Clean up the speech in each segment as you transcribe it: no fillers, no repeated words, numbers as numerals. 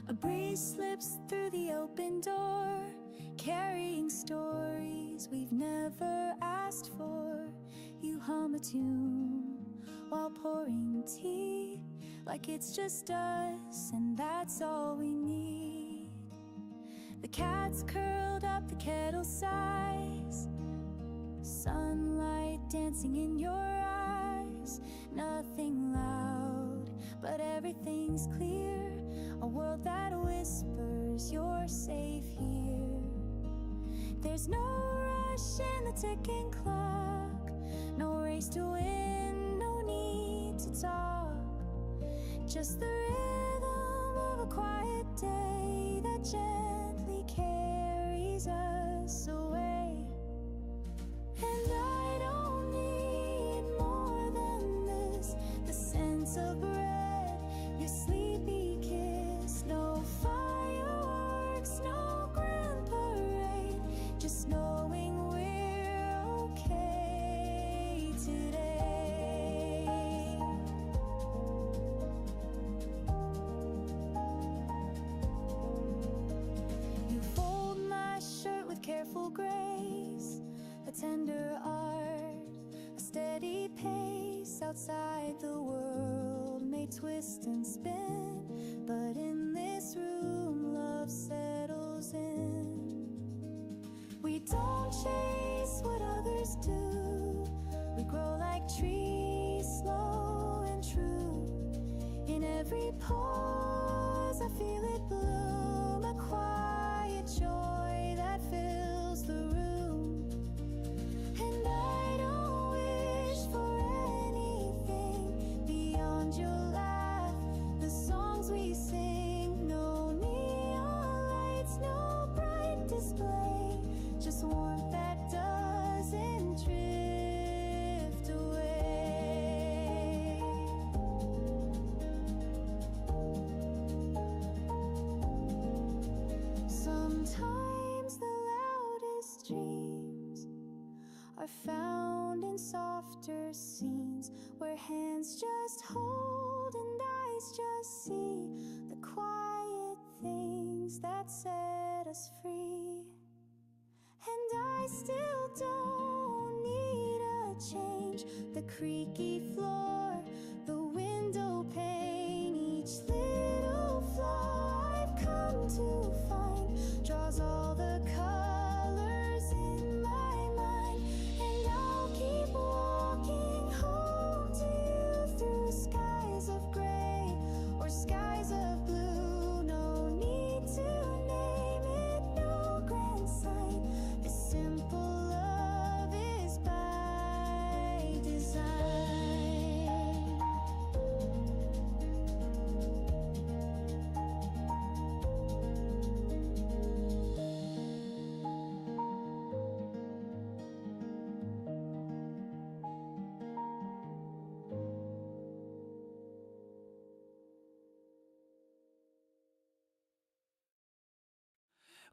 A breeze slips through the open door, carrying stories we've never asked for. You hum a tune while pouring tea, like it's just us and that's all we need. The cat's curled up, the kettle sighs, sunlight dancing in your eyes. Nothing loud, but everything's clear. A world that whispers you're safe here. There's no rush in the ticking clock, no race to win, no need to talk. Just the rhythm of a quiet day that gently carries us away. And I don't need more than this, the sense of bread, your sleepy kiss. No fireworks, no grand parade, just knowing we're okay today. You fold my shirt with careful grace, a tender art, a steady pace. Outside the world may twist and spin, but in this room love settles in. We don't chase what others do, we grow like trees, slow and true. In every pause I feel it bloom, a quiet joy that fills the room. And I don't wish for anything beyond your laugh, the songs we sing. No neon lights, no bright display, just warmth that doesn't drift away. Sometimes the loudest dreams are found in softer scenes, where hands just hold and eyes just see the quiet things that set us free. And I still don't need a change, the creaky floor, the window pane, each little flaw I've come to find draws all the colors in my mind. And I'll keep walking home to you through skies of gray or skies of blue. No need to name it, no grand sight. This simple love is by design.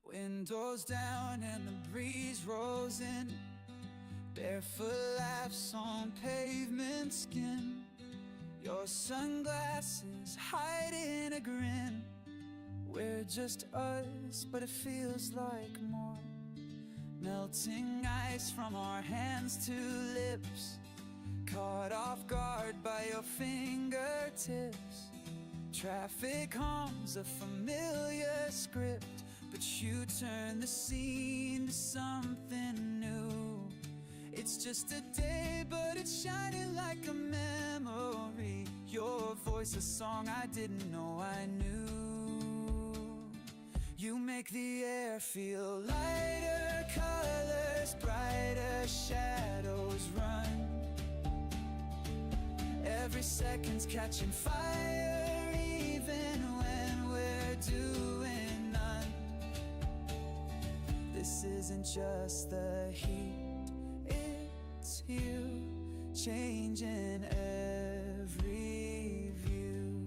Windows down and the breeze rolls in, barefoot laughs on pavement skin. Your sunglasses hiding a grin. We're just us, but it feels like more. Melting ice from our hands to lips, caught off guard by your fingertips. Traffic hums a familiar script, but you turn the scene to something new. It's just a day, but it's shining like a memory. Your voice, a song I didn't know I knew. You make the air feel lighter, colors brighter, shadows run. Every second's catching fire, even when we're doing none. This isn't just the heat, it's you changing every view.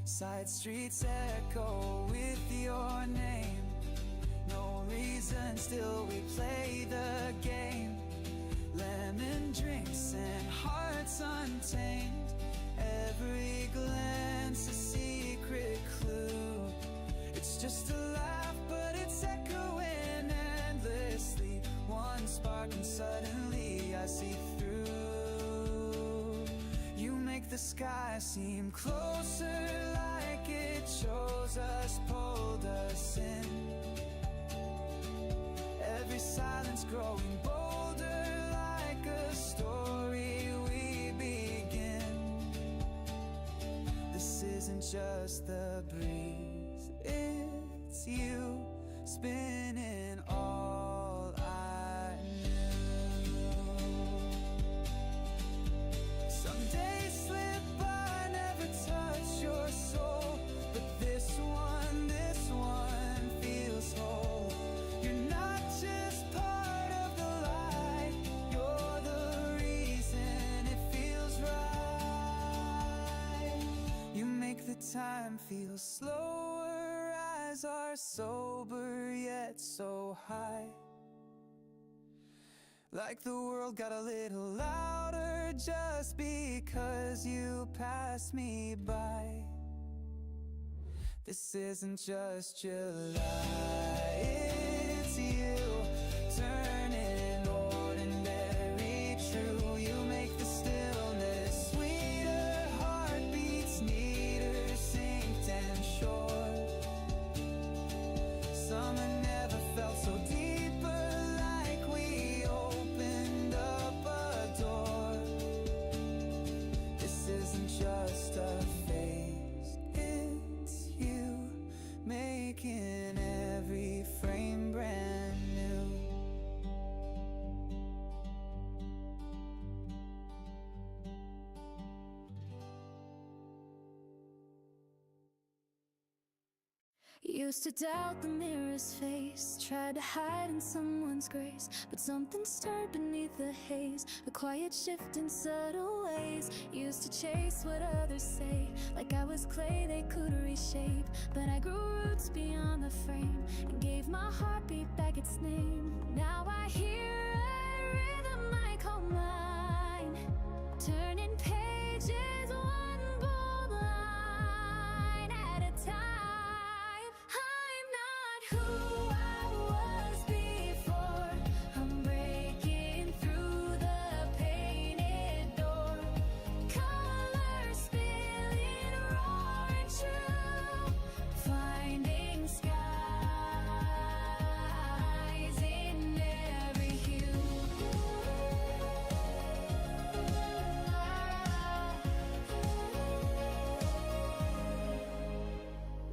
Side streets echo with your name. No reason, still we play the game. Lemon drinks and hearts untamed. Every glance a sea just a laugh, but it's echoing endlessly. One spark and suddenly I see through. You make the sky seem closer, like it chose us, pulled us in. Every silence growing bolder, like a story we begin. This isn't just the breeze, it's you spinning all I knew. Some days slip by, never touch your soul, but this one feels whole. You're not just part of the light, you're the reason it feels right. You make the time feel slower, eyes are sober yet so high. Like the world got a little louder just because you passed me by. This isn't just July, it's you turning ordinary true. You make the stillness sweeter, heartbeats neater, synced and sure. Summer never felt so deeper, like we opened up a door. This isn't just a phase, it's you making every frame brand new. Used to doubt the mirror's face, tried to hide in someone's grace, but something stirred beneath the haze, a quiet shift in subtle ways. Used to chase what others say, like I was clay they could reshape, but I grew roots beyond the frame and gave my heartbeat back its name. Now I hear a rhythm I call mine, turning pages one bold line at a time. Who I was before, I'm breaking through the painted door. Colors spilling raw and true, finding skies in every hue.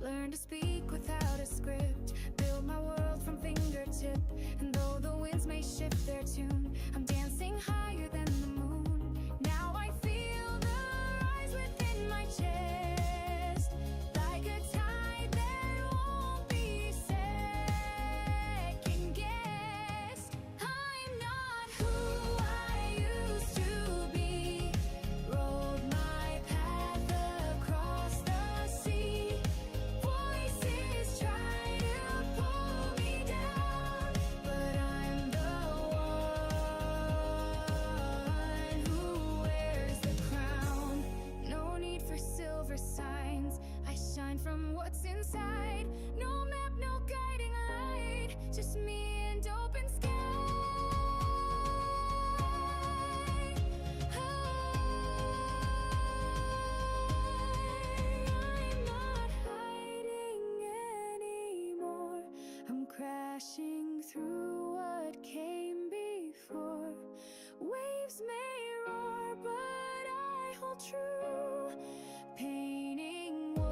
Learn to speak without a script, build my world from fingertip, and though the winds may shift their tune, I'm dancing higher than the moon. Now I feel the rise within my chest, like a tide that won't be second guessed. I'm not who I used to be, rode my path across the sea. Voices try to pull me down, but I'm the one who wears the crown. No need for silver signs, I shine from what's inside. No map, no guiding light, just me and open sky. I'm not hiding anymore, I'm crashing through what came before. Waves may roar, but I hold true, painting worlds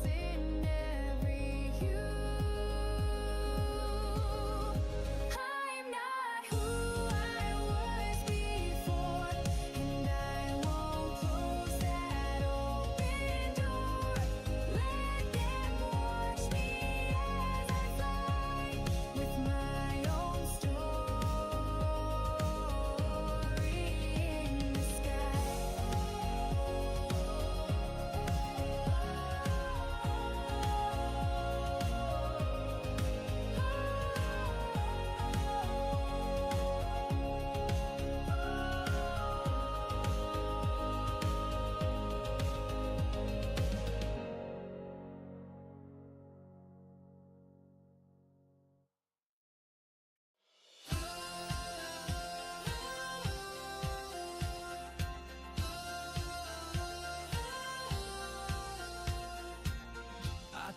in every hue. I'm not who I was before, and I won't close that open door. Let them watch me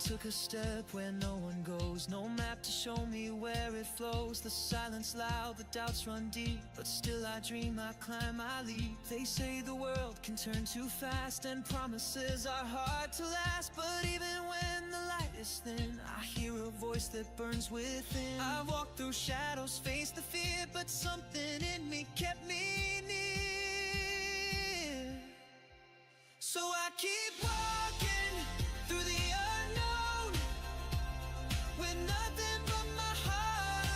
took a step where no one goes, no map to show me where it flows. The silence loud, the doubts run deep, but still I dream, I climb, I leap. They say the world can turn too fast and promises are hard to last, but even when the light is thin, I hear a voice that burns within. I've walked through shadows, faced the fear, but something in me kept me near. So I keep walking through the unknown, with nothing but my heart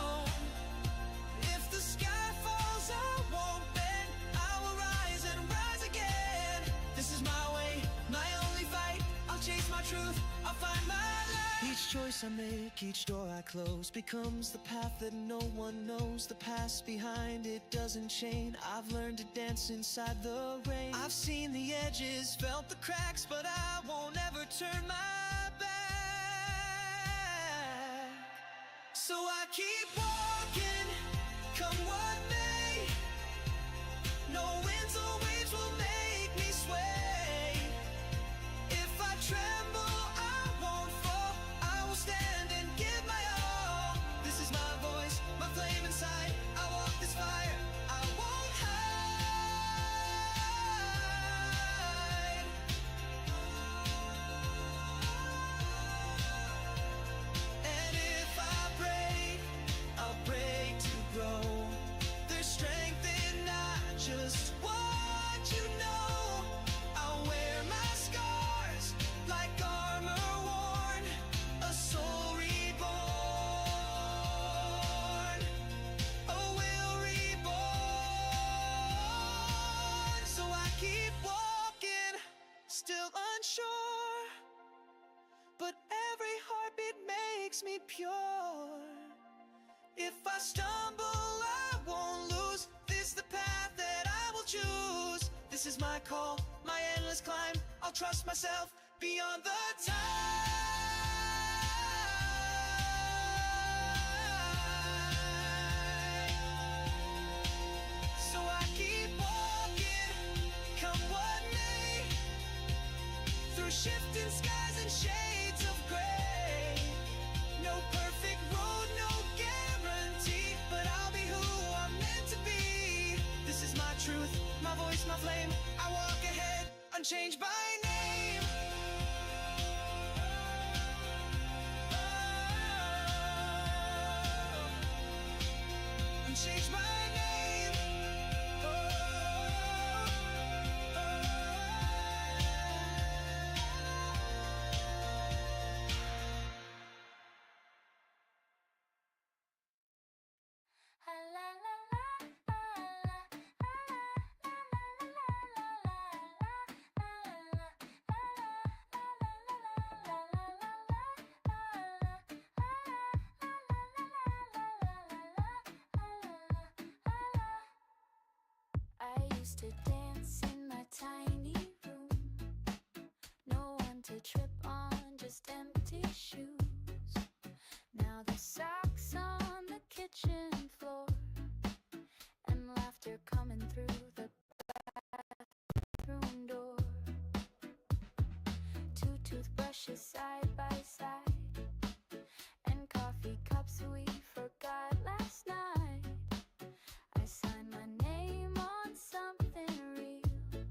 alone. If the sky falls, I won't bend, I will rise and rise again. This is my way, my only fight. I'll chase my truth, I'll find my light. Each choice I make, each door I close, becomes the path that no one knows. The past behind it doesn't change. I've learned to dance inside the rain. I've seen the edges, felt the cracks, but I won't ever turn my back. So I keep walking, come what may. No winds or waves will make me sway. If I tremble, I won't fall, I will stand and give my all. This is my voice, my flame inside. I walk this fire, I won't hide. And if I break, I'll break to grow. There's strength in not just what you know. I'll wear my scars like armor worn, a soul reborn, a will reborn. So I keep walking, still unsure, but every heartbeat makes me pure. If I stumble, I won't lose. This the path that I will choose. This is my call, my endless climb. I'll trust myself beyond the time. So I keep walking, come what may, through shifting skies and shades of gray. No perfect road, no guarantee, but I'll be who I'm meant to be. This is my truth, my voice, my flame. I walk ahead, unchanged by name. Unchanged by name. I used to dance in my tiny room. No one to trip on, just empty shoes. Now the socks on the kitchen floor, and laughter coming through the bathroom door. Two toothbrushes side by side, and coffee cups we forgot last night. I signed my name on something real,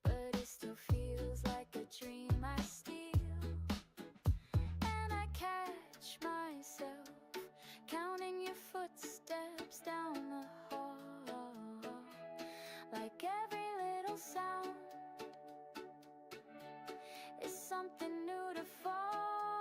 but it still feels like a dream I steal. And I catch myself counting your footsteps down the hall, like every little sound is something new to fall.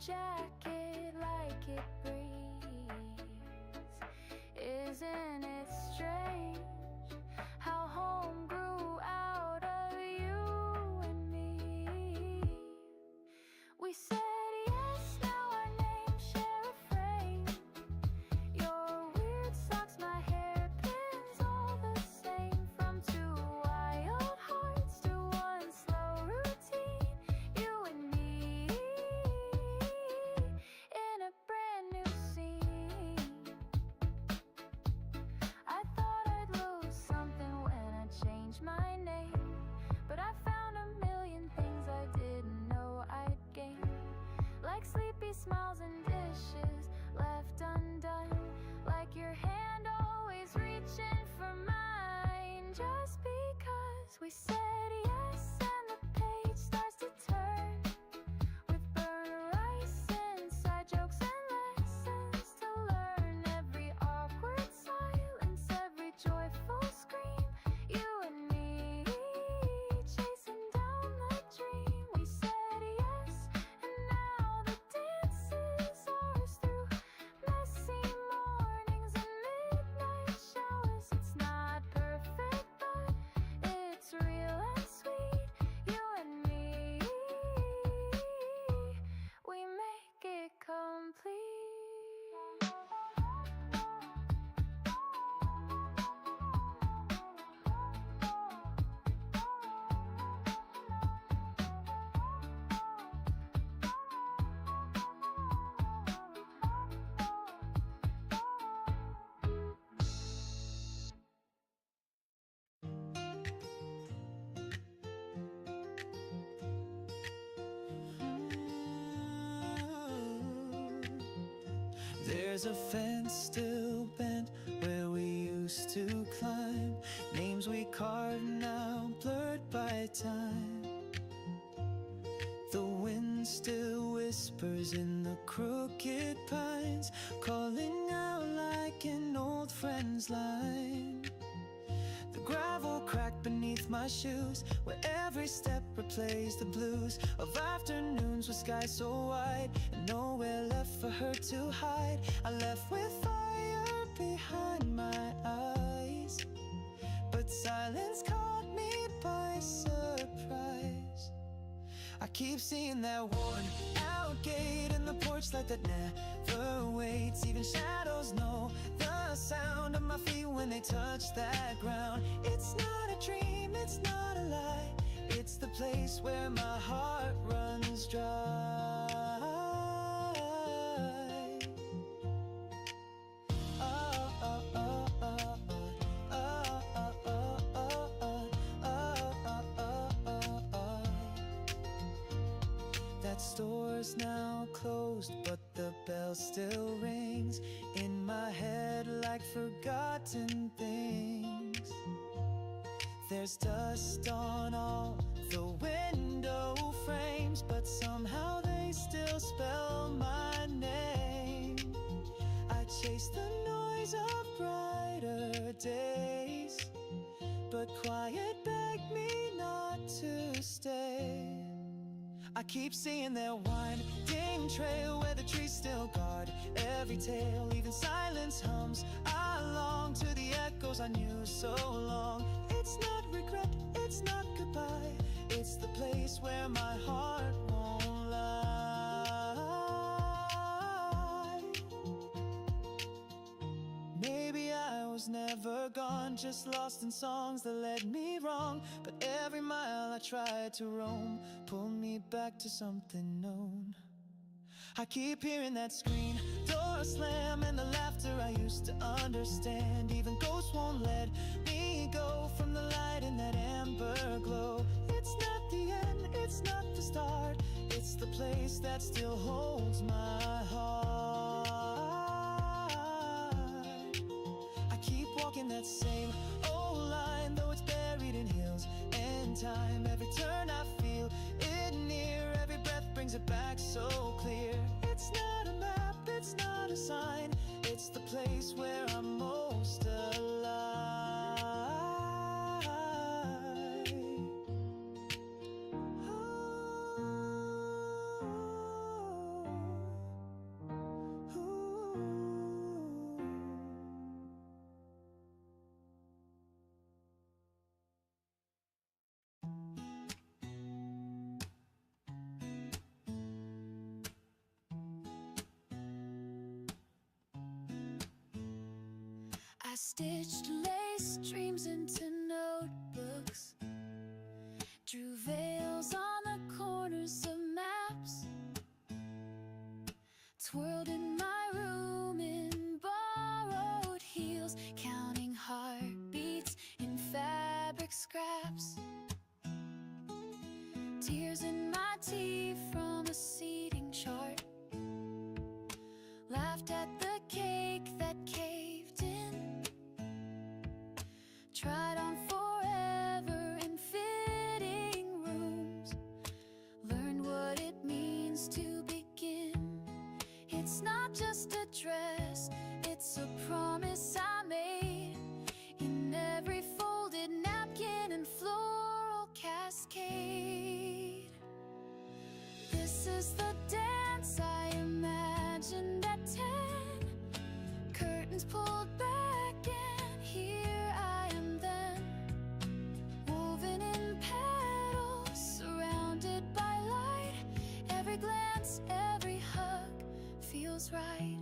jacket like it breathes. Isn't it strange how home grew out of you and me? We said yes, now our names share a frame. Your weird socks, my hairpins, all the same. From two wild hearts to one slow routine, you and me in a brand new scene. I thought I'd lose something when I changed my name, but I found a million things I didn't know I'd gain, like sleepy smiles and dishes left undone, like your hand always reaching for mine. Just because we said yes and the page starts to turn, with burnt rice, inside jokes and lessons to learn. Every awkward silence, every joyful scream, you and me chasing down the dream. We said yes, and now the dance is ours through messy mornings and midnight showers. It's not perfect, but it's real and sweet. You and me, we make it complete. There's a fence still bent where we used to climb. Names we carved now blurred by time. The wind still whispers in the crooked pines, calling out like an old friend's line. The gravel cracked beneath my shoes, where every step replays the blues of afternoons with sky so wide and nowhere left for her to hide. I left with fire behind my eyes, but silence caught me by surprise. I keep seeing that worn out gate in the porch light that never waits. Even shadows know the sound of my feet when they touch that ground. It's not a dream, it's not a lie, it's the place where my heart runs dry. That store's now closed, but the bell still rings in my head like forgotten things. There's dust on all the window frames, but somehow they still spell my name. I chase the noise of brighter days, but quiet begged me not to stay. I keep seeing their winding trail where the trees still guard every tale. Even silence hums along to the echoes I knew so long. It's not regret, it's not goodbye, it's the place where my heart won't lie. Maybe I was never gone, just lost in songs that led me wrong. But every mile I tried to roam pulled me back to something known. I keep hearing that screen door slam and the laughter I used to understand. Even ghosts won't let me go from the light in that amber glow. It's not the end, it's not the start, it's the place that still holds my heart. I keep walking that same old line, though it's buried in hills and time. Every turn I feel it near, every breath brings it back so clear. It's not a map, it's not a sign, it's the place where I'm most alive. Oh. I stitched lace dreams into notebooks, drew veils on the corners of maps, twirled in my room in borrowed heels, counting heartbeats in fabric scraps, tears in my tea from a seating chart, laughed at the cake that caved in, tried on forever in fitting rooms, learned what it means to begin. It's not just a dress, it's a promise I made in every folded napkin and floral cascade. This is the dance I imagined at 10, curtains pulled back and here I am then, woven in petals, surrounded by light, every glance, every hug feels right.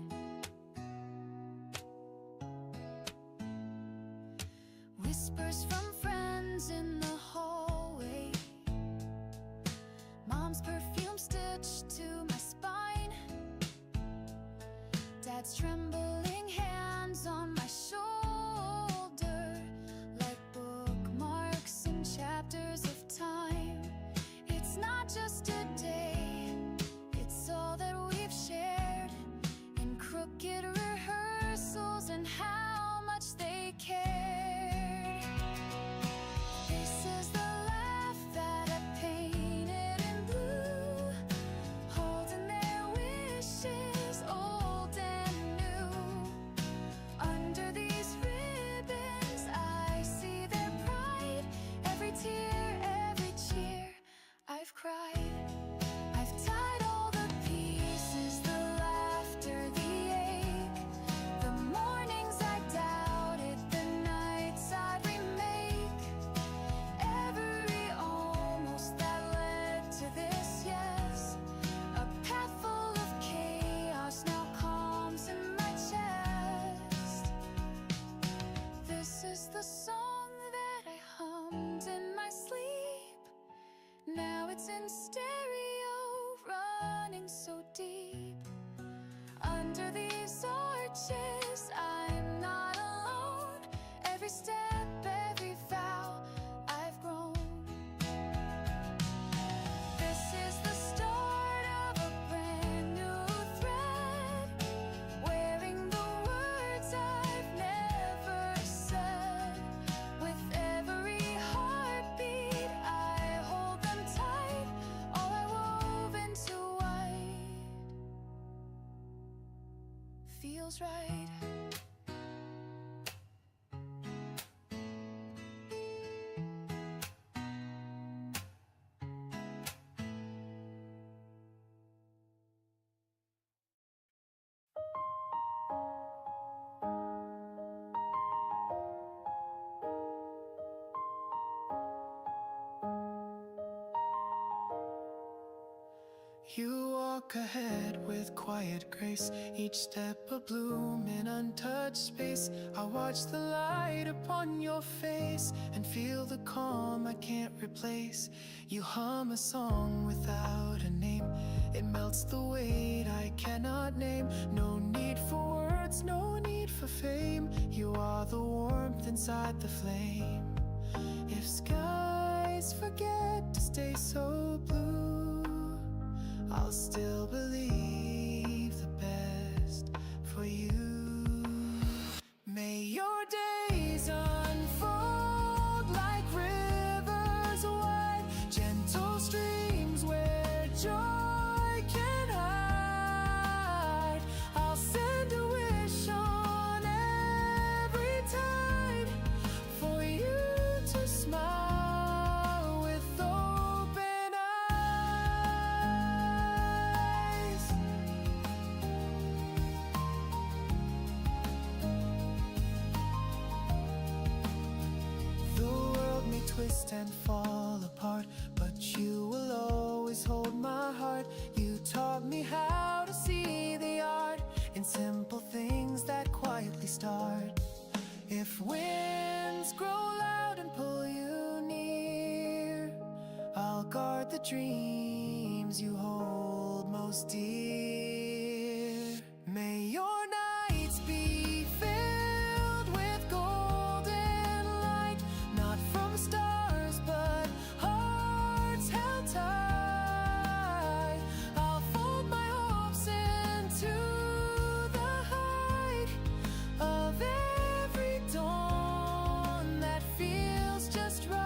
Whispers from friends in the hallway, mom's perfume stitched to my spine, dad's trembling hands on my shoulder, like bookmarks in chapters of time. It's not just a day, it's all that we've shared in crooked rehearsals and how much they cared. This is the laugh that I painted in blue, holding their wishes, old and new. Under these ribbons I see their pride, every tear, every cheer I've cried. I've tied all the pieces, the laughter, the ache, the mornings I doubted, the nights I'd remake, every almost that led to this yes, a path full of chaos now calms in my chest. This is the song that I hummed in my sleep, now it's in stereo, running so deep. Under these arches I'm not alone, every step, every vow I've grown. This is the start of a brand new thread, wearing the words I've never said. With every heartbeat I hold them tight, all I wove into white feels right. You walk ahead with quiet grace, each step a bloom in untouched space. I watch the light upon your face and feel the calm I can't replace. You hum a song without a name, it melts the weight I cannot name. No need for words, no need for fame, you are the warmth inside the flame. If skies forget to stay so blue, I'll still believe the best for you. May your days unfold like rivers wide, gentle streams where joy can hide. I'll send a wish on every tide for you to smile with open eyes. The world may twist and fall apart, but you will always hold my heart. You taught me how to see the art in simple things that quietly start. the dreams you hold most dear. May your nights be filled with golden light, not from stars but hearts held tight. I'll fold my hopes into the height of every dawn that feels just right.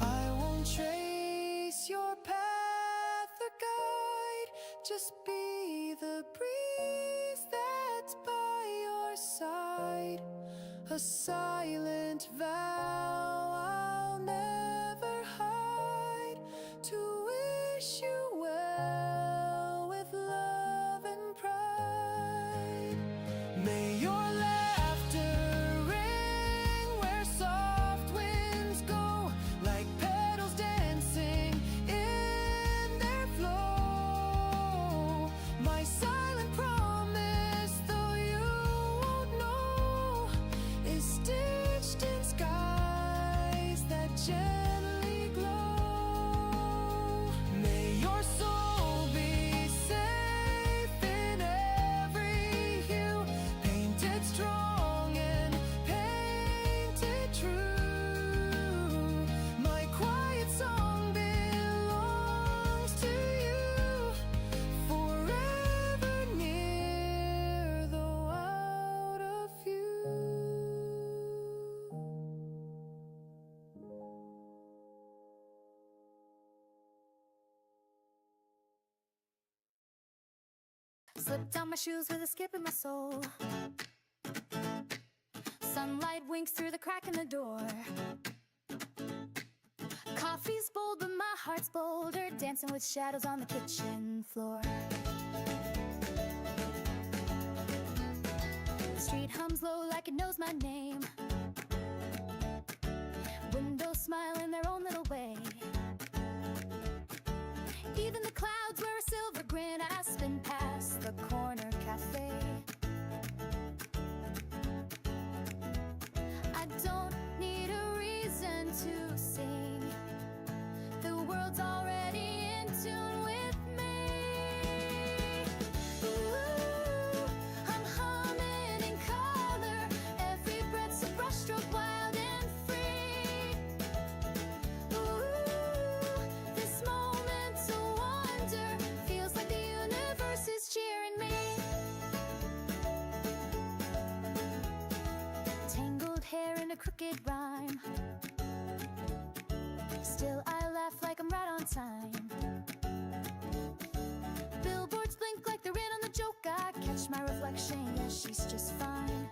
I won't trace your path or guide, just be the breeze that's by your side. A silent vow I'll never hide, to wish you well with love and pride. May your laughter ring where soft winds go, like petals dancing in their flow. My silent promise, though you won't know, is stitched in skies that gently glow. May your soul be safe in every hue, painted strong and painted true. My quiet song belongs to you, forever near though out of view. Slipped on my shoes with a skip in my soul. Sunlight winks through the crack in the door. Coffee's bold, but my heart's bolder, dancing with shadows on the kitchen floor. The street hums low like it knows my name. Windows smile in their own little way. Even the clouds wear a silver grin as I spin past the corner cafe. I don't need a reason to sing. The world's already in tune with me. Ooh, I'm humming in color. Every breath's a brushstroke, wild and free. Ooh, this moment's a wonder. Feels like the universe is cheering me. Tangled hair in a crooked rhyme. Still I laugh like I'm right on time. Billboards blink like they're in on the joke. I catch my reflection, yeah, she's just fine.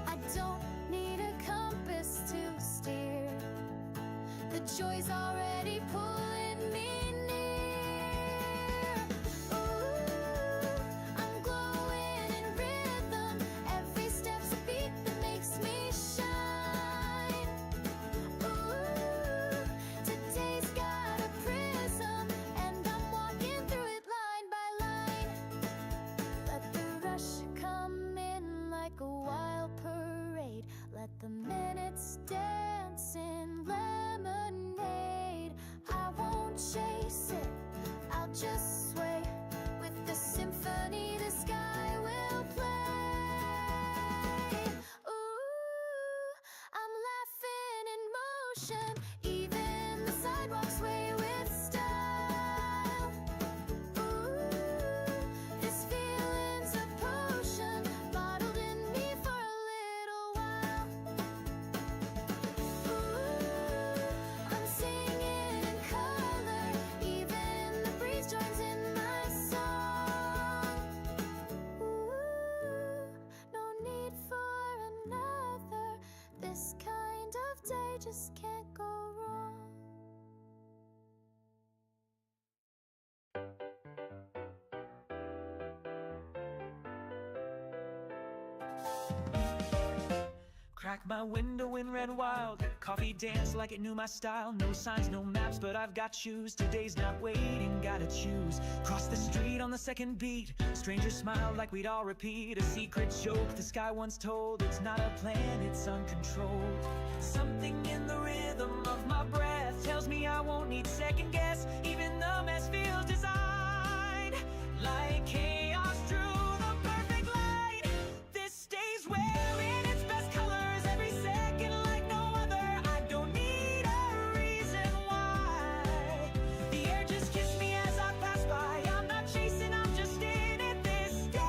I don't need a compass to steer. The joy's already pulling me near. Ooh, I'm glowing in rhythm. Every step's a beat that makes me shine. Ooh, today's got a prism, and I'm walking through it line by line. Let the rush come in like a wild parade. Let the minutes dance in lemonade. I won't chase it, I'll just sway with the symphony the sky will play. Ooh, I'm laughing in motion, even the sidewalks sway with style. Ooh, this feeling's a potion, bottled in me for a little while. Ooh, I'm singing in color, even the breeze joins in my song. Ooh, no need for another. This kind of day just can't go wrong. Crack my window and ran wild. coffee danced like it knew my style. No signs, no maps, but I've got shoes. Today's not waiting, gotta choose. Cross the street on the second beat. Strangers smiled like we'd all repeat a secret joke the sky once told. It's not a plan, it's uncontrolled. Something in the rhythm of my breath tells me I won't need second guess. Even the mess feels designed like chaos drew the perfect light. This day's wearing its best colors every second like no other. I don't need a reason why. The air just kissed me as I pass by. I'm not chasing, I'm just in it. This day's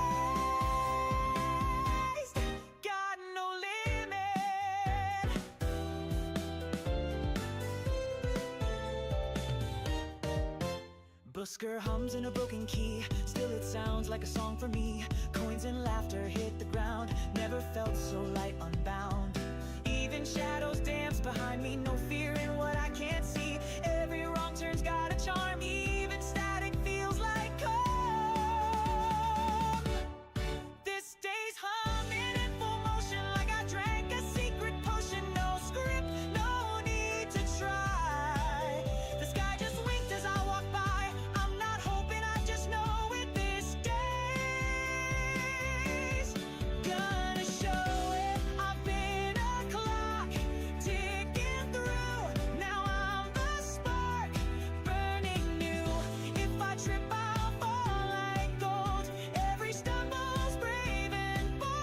got no limit. Busker hums in a broken key. Still it sounds like a song for me. Coins and laughter hit the ground. Never felt so light, unbound. Even shadows dance behind me. No fear in what I can't see. Every wrong turn's got a charm. Even static feels like calm. This day's humming in full motion like I drank a secret potion. No script, no need to try. The sky just winked as I walked by. I'm not hoping, I just know it. This day's gonna show it. I've been a clock ticking through. Now I'm the spark burning new. If I trip, I'll fall like gold. Every stumble's brave and bold.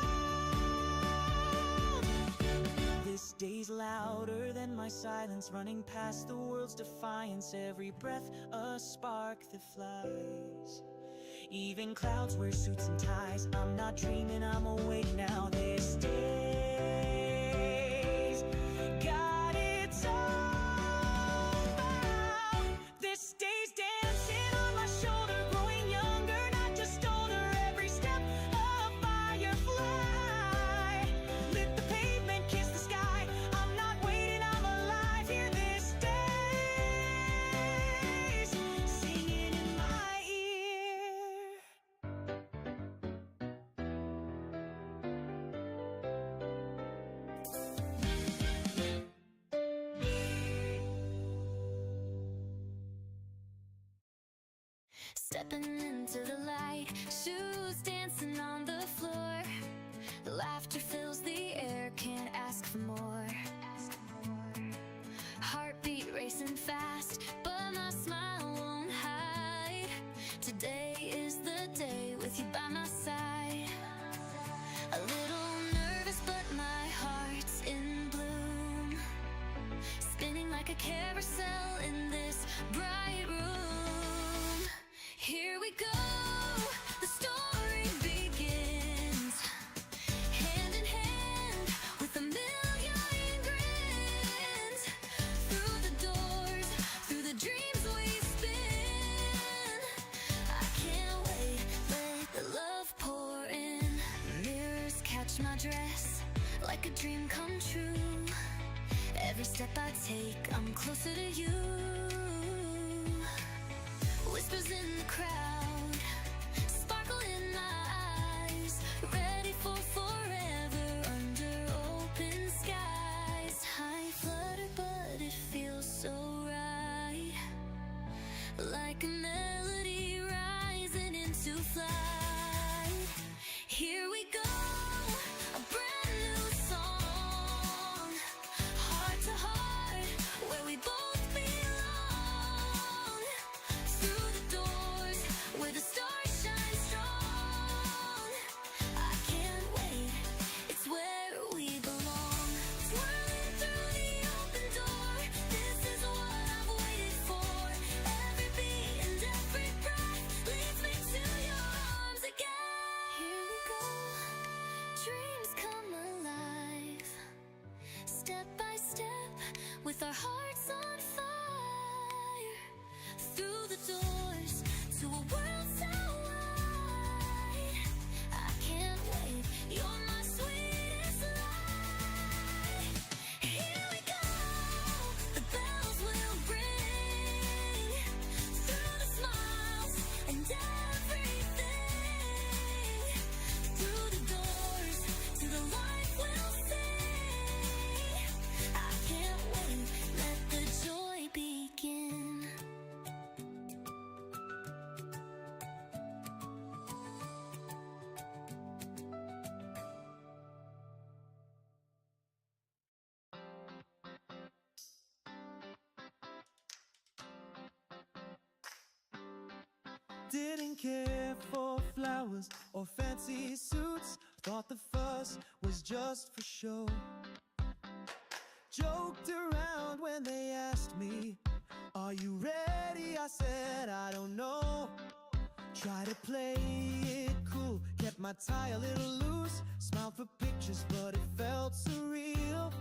This day's louder than my silence, running past the world's defiance. Every breath a spark that flies. Even clouds wear suits and ties. I'm not dreaming, I'm awake now. This day's got its own bound. This day's dancing on my shoulder, growing younger, not just older. Every step a firefly. Lit the pavement, kiss the sky. I'm not waiting, I'm alive here. This day's singing in my ear. Stepping into the light, shoes dancing on the floor. Laughter fills the air, can't ask for more. Heartbeat racing fast, but my smile won't hide. Today is the day with you by my side. A little nervous, but my heart's in bloom. Spinning like a carousel in this bright room. Here we go, the story begins. Hand in hand with a million grins. Through the doors, through the dreams we spin. I can't wait, let the love pour in. Mirrors catch my dress like a dream come true. Every step I take, I'm closer to you. Whispers in the crowd, sparkle in my eyes. Ready for forever under open skies. I flutter, but it feels so right. Like a melody rising into flight. Here we go, a brand new song. Heart to heart, where we both belong. Through the doors, where the stars shine strong. I can't wait, it's where we belong. Twirling through the open door, this is what I've waited for. Every beat and every breath leads me to your arms again. Here we go, dreams come alive. Step by step, with our hearts on fire. Through the doors, to a world so wide. I can't wait, you're my sweetest light. Here we go, the bells will ring. Through the smiles and everything. Through the doors, to the light we'll sing. I can't wait. Didn't care for flowers or fancy suits. Thought the fuss was just for show. Joked around when they asked me, "Are you ready?" I said, "I don't know." Try to play it cool, kept my tie a little loose. Smiled for pictures, but it felt surreal.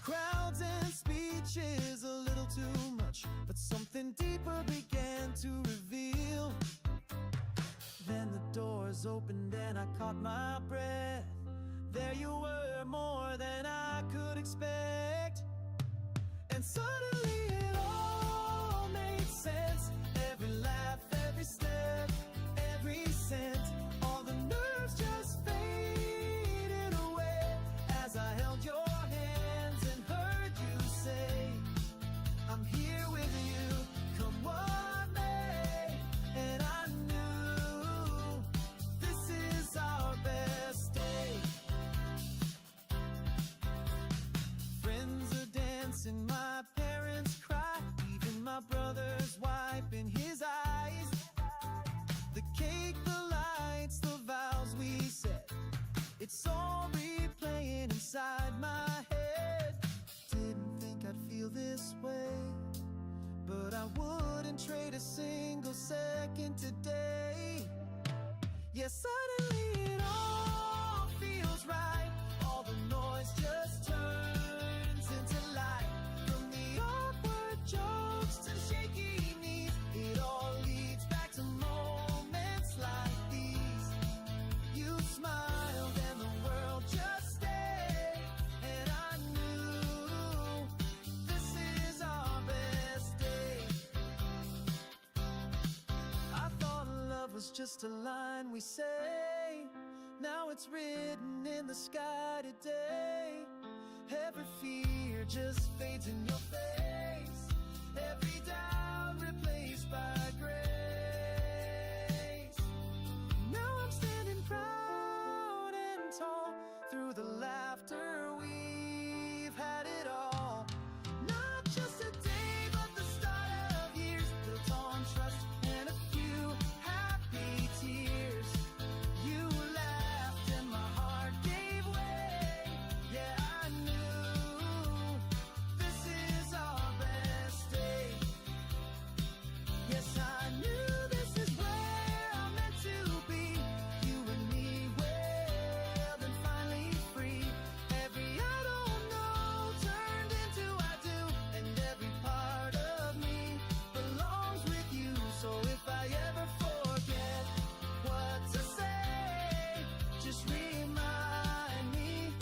Crowds and speeches a little too much, but something deeper began to reveal. Then the doors opened and I caught my breath. There you were, more than I could expect. And suddenly it all made sense. Every laugh, every step, every scent. All the nerves just faded away as I held your hands and heard you say, "I'm here with you, come what may." And I knew this is our best day. Friends are dancing, my parents cry, even my brother's wiping his eyes. The cake, the lights, the vows we said, it's all replaying inside my head. Didn't think I'd feel this way, but I wouldn't trade a single second today. Yeah, suddenly it all feels right. All the noise just turns into light. From the awkward jokes to shaky knees, it all leads back to moments like these. You smiled and the world just stayed, and I knew this is our best day. I thought love was just a line we say. Now it's written in the sky today. Every fear just fades in your face. Every doubt replaced by grace. Now I'm standing proud and tall. Through the laughter we've had it all. Not just a day, but the start of years built on trust and a few happy tears. You laughed and my heart gave way. Yeah, I knew this is our best day. Yes, I knew this is where I'm meant to be. You and me wailed and finally free. Every I don't know turned into I do, and every part of me belongs with you. So if I ever forget what to say, just remind me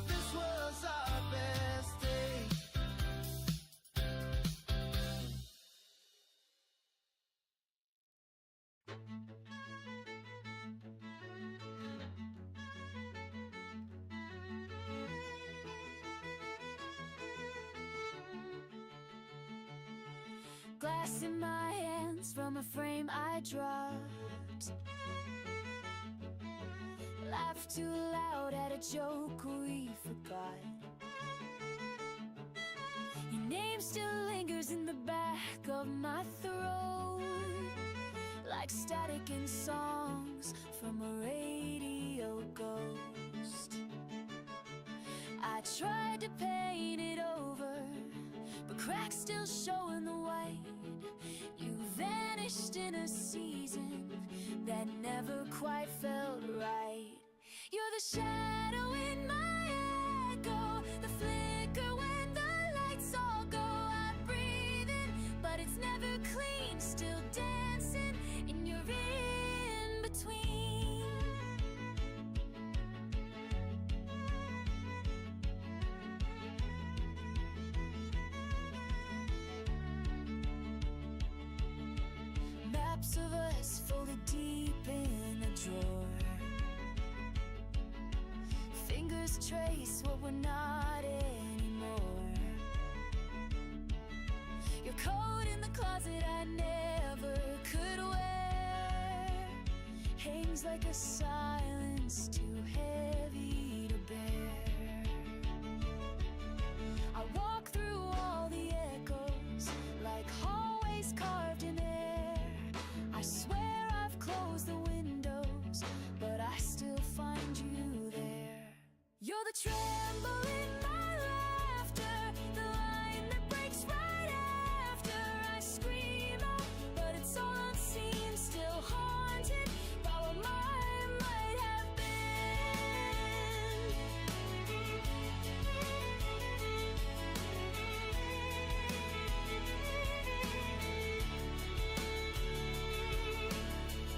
this was our best day. Glass in my hands from a frame I dropped. Laughed too loud at a joke we forgot. Your name still lingers in the back of my throat, like static in songs from a radio ghost. I tried to paint it over, but cracks still show in the white. You vanished in a season that never quite felt right. You're the shadow in my echo, the flicker when the lights all go. I breathe in, but it's never clean. Still dancing in your in-between. Maps of us folded deep in a drawer. Fingers trace what we're not anymore. Your coat in the closet I never could wear hangs like a silence too heavy to bear. I walk through all the echoes like hallways carved in air. I swear the tremble in my laughter, the line that breaks right after I scream out, but it's all unseen, still haunted by what mine might have been.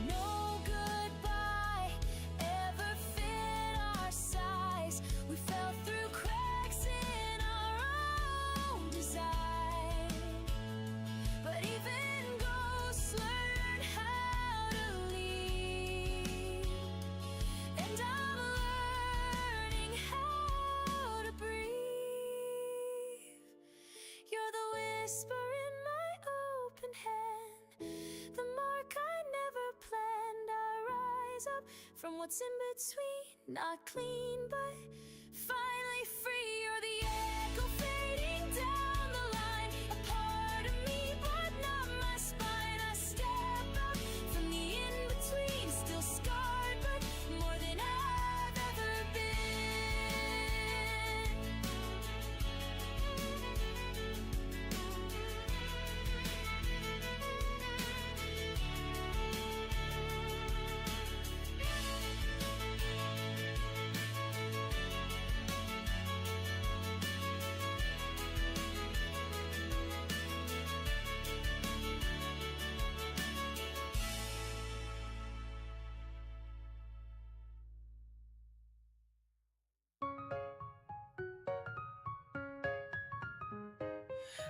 No goodbye ever fit our size. We fell through cracks in our own design. But even ghosts learn how to leave. And I'm learning how to breathe. You're the whisper in my open hand, the mark I never planned. I rise up from what's in between, not clean, but finally free. You're the echo fading down the line, a part of me, but not my spine. I step out from the in-between, still scarred, but more than I've ever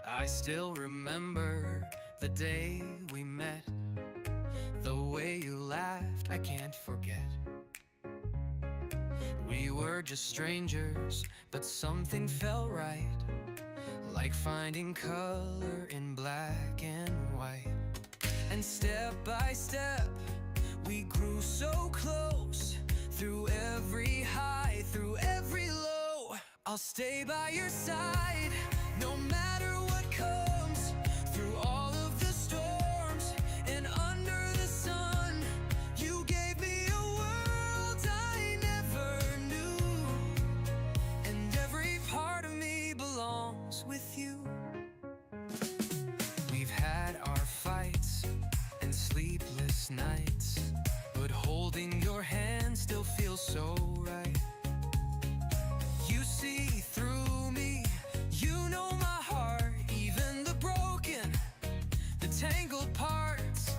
I still remember the day we met. The way you laughed, I can't forget. We were just strangers, but something felt right, like finding color in black and white. And step by step, we grew so close, through every high, through every low. I'll stay by your side, no matter what comes, through all of the storms and under the sun. You gave me a world I never knew, and every part of me belongs with you. We've had our fights and sleepless nights, but holding your hand still feels so right. You see through me, you know my heart, even the broken, the tangled parts.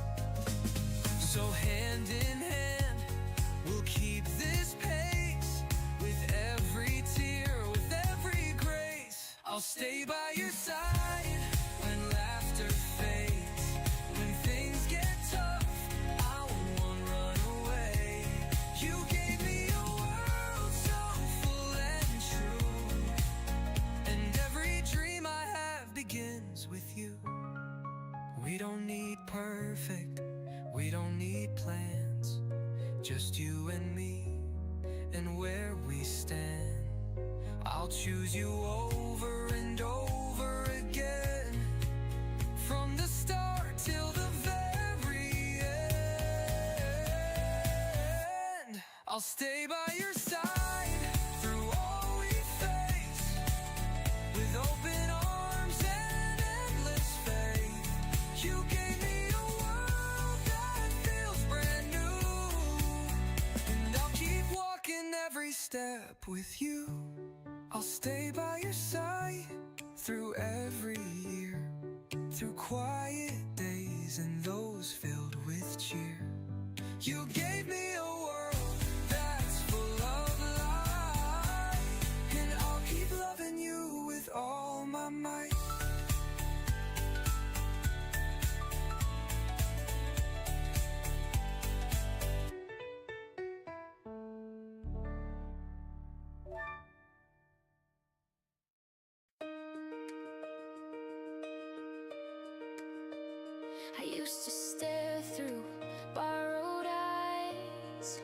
So hand in hand, we'll keep this pace, with every tear, with every grace. I'll stay by your side when laughter fades, when things get tough, I won't run away. You gave me a world so full and true, and every dream I have begins with you. We don't need perfect, we don't need plans, just you and me, and where we stand. I'll choose you over and over again, from the start till the very end. I'll stay by your side through all we face, with open arms and endless faith. You gave me a world that feels brand new, and I'll keep walking every step with you. I'll stay by your side through every year, through quiet days and those filled with cheer. You gave me a world that's full of light, and I'll keep loving you with all my might. I used to stare through borrowed eyes,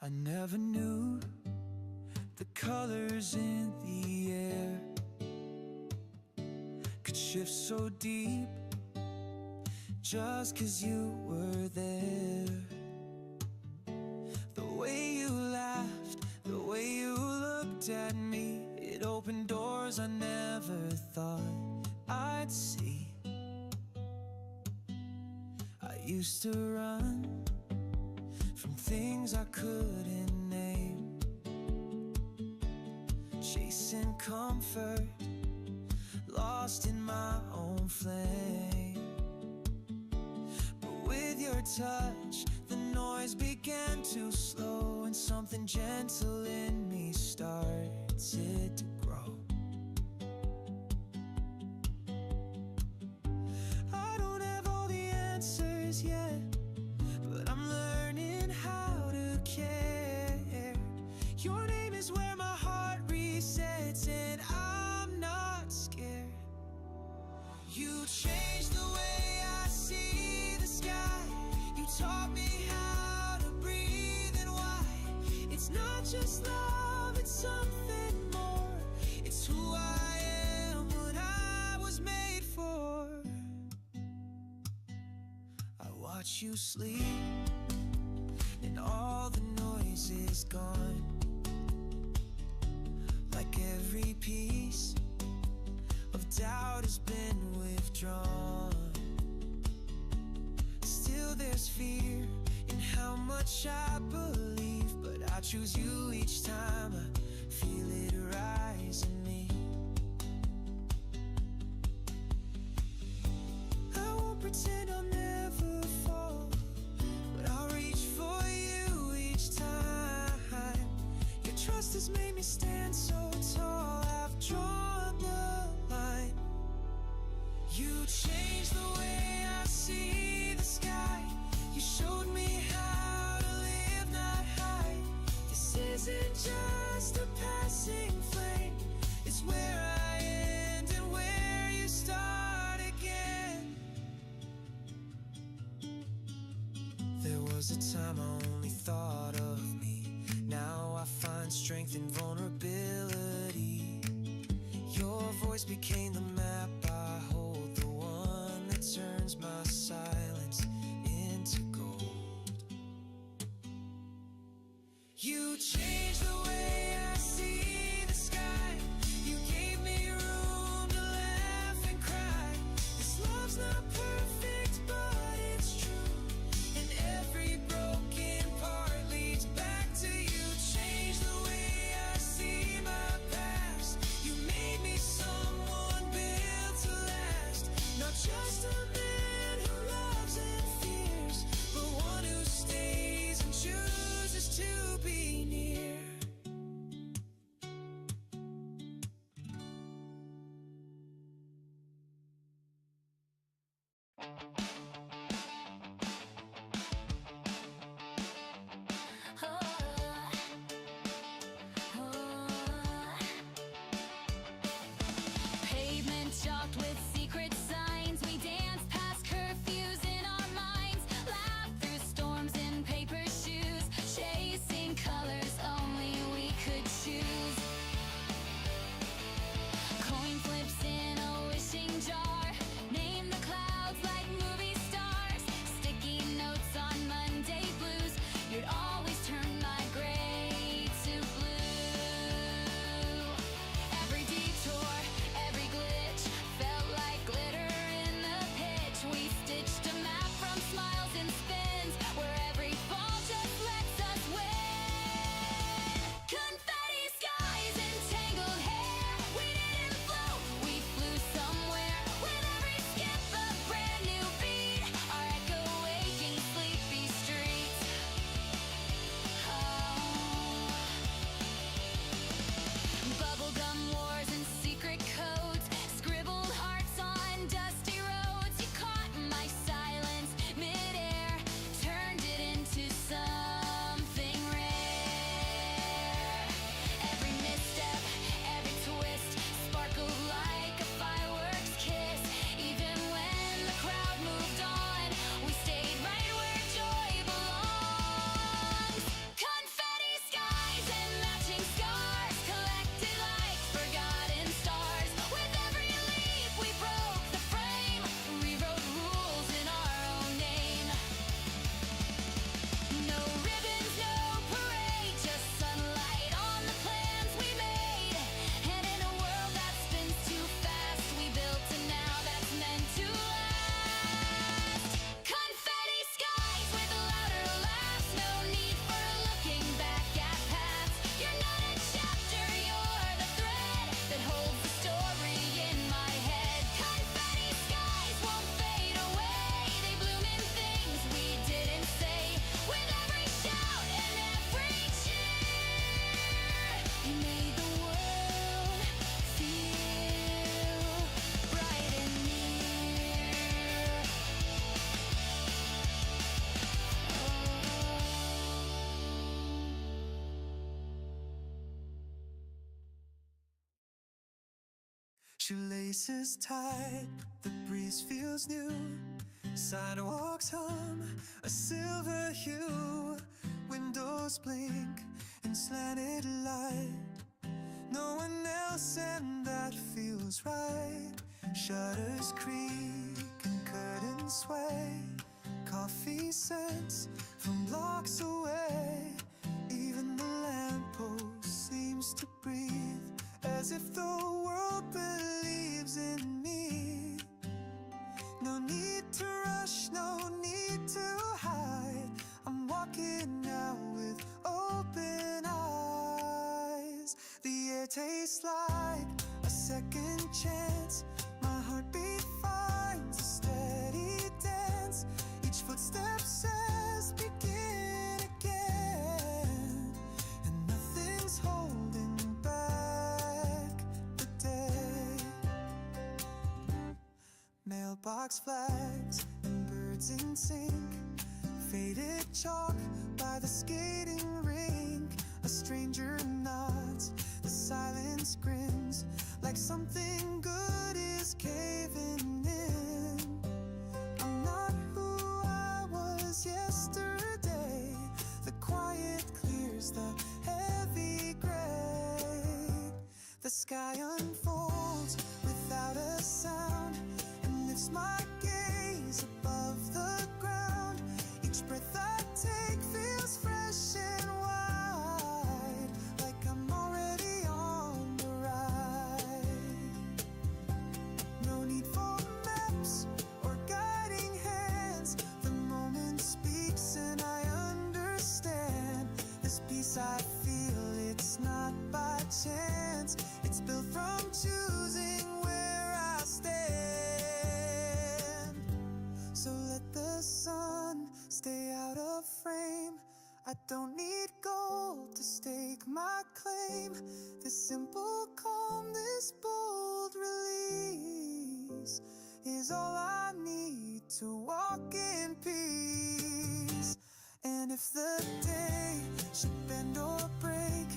I never knew the colors in the air could shift so deep just 'cause you were there. The way you laughed, the way you looked at me, it opened doors I never thought I'd see. I used to run from things I couldn't name, chasing comfort, lost in my own flame. But with your touch, the noise began to slow, and something gentle in me started to grow. I don't have all the answers yet, but I'm learning how to care. Your name is where my heart resets, and I'm not scared. You changed the way I see the sky. You taught me how to breathe and why. It's not just love, it's something more. It's who I am, what I was made for. I watch you sleep, and all the noise is gone. Like every piece of doubt has been withdrawn. Still there's fear in how much I believe, but I choose you each time I feel it rise in me. I won't pretend I'll never fall, but I'll reach for you each time. Your trust has made me stand so tall. I've drawn the line. You changed the way I see the sky. You showed me how to live, not hide. This isn't just a passing flame. It's where I end and where you start again. There was a time I only thought of me. Now I find strength in vulnerability. Your voice became the map I hold, the one that turns my silence into gold. You changed the way I see the sky. You gave me room to laugh and cry. This love's not perfect, but it's true. And every broken part leads back to you. Changed the way I see my past. You made me someone built Shoelaces tied, the breeze feels new. Sidewalks hum, a silver hue. Windows blink in slanted light. No one else and that feels right. Shutters creak and curtains sway. Coffee scents from blocks away. Even the lamppost seems to breathe, as if the world believes in me. No need to rush, no need to hide. I'm walking out with open eyes. The air tastes like a second chance. My heartbeat finds a steady dance. Each footstep says begin again, and nothing's holding back the day. Mailbox flags and birds in sync. Faded chalk by the skating rink. A stranger nods, the silence grins, like something good is caving in. I'm not who I was yesterday. The quiet clears the heavy gray. The sky unfolds without a sound and lifts my gaze above the ground. Each breath I take feels fresh and wide, like I'm already on the ride. No need for maps or guiding hands. The moment speaks and I understand. This peace I feel, it's not by chance. It's built from choosing where I stand. So let the sun stay out of frame. I don't need gold to stake my claim. This simple calm, this bold release is all I need to walk in peace. And if the day should bend or break,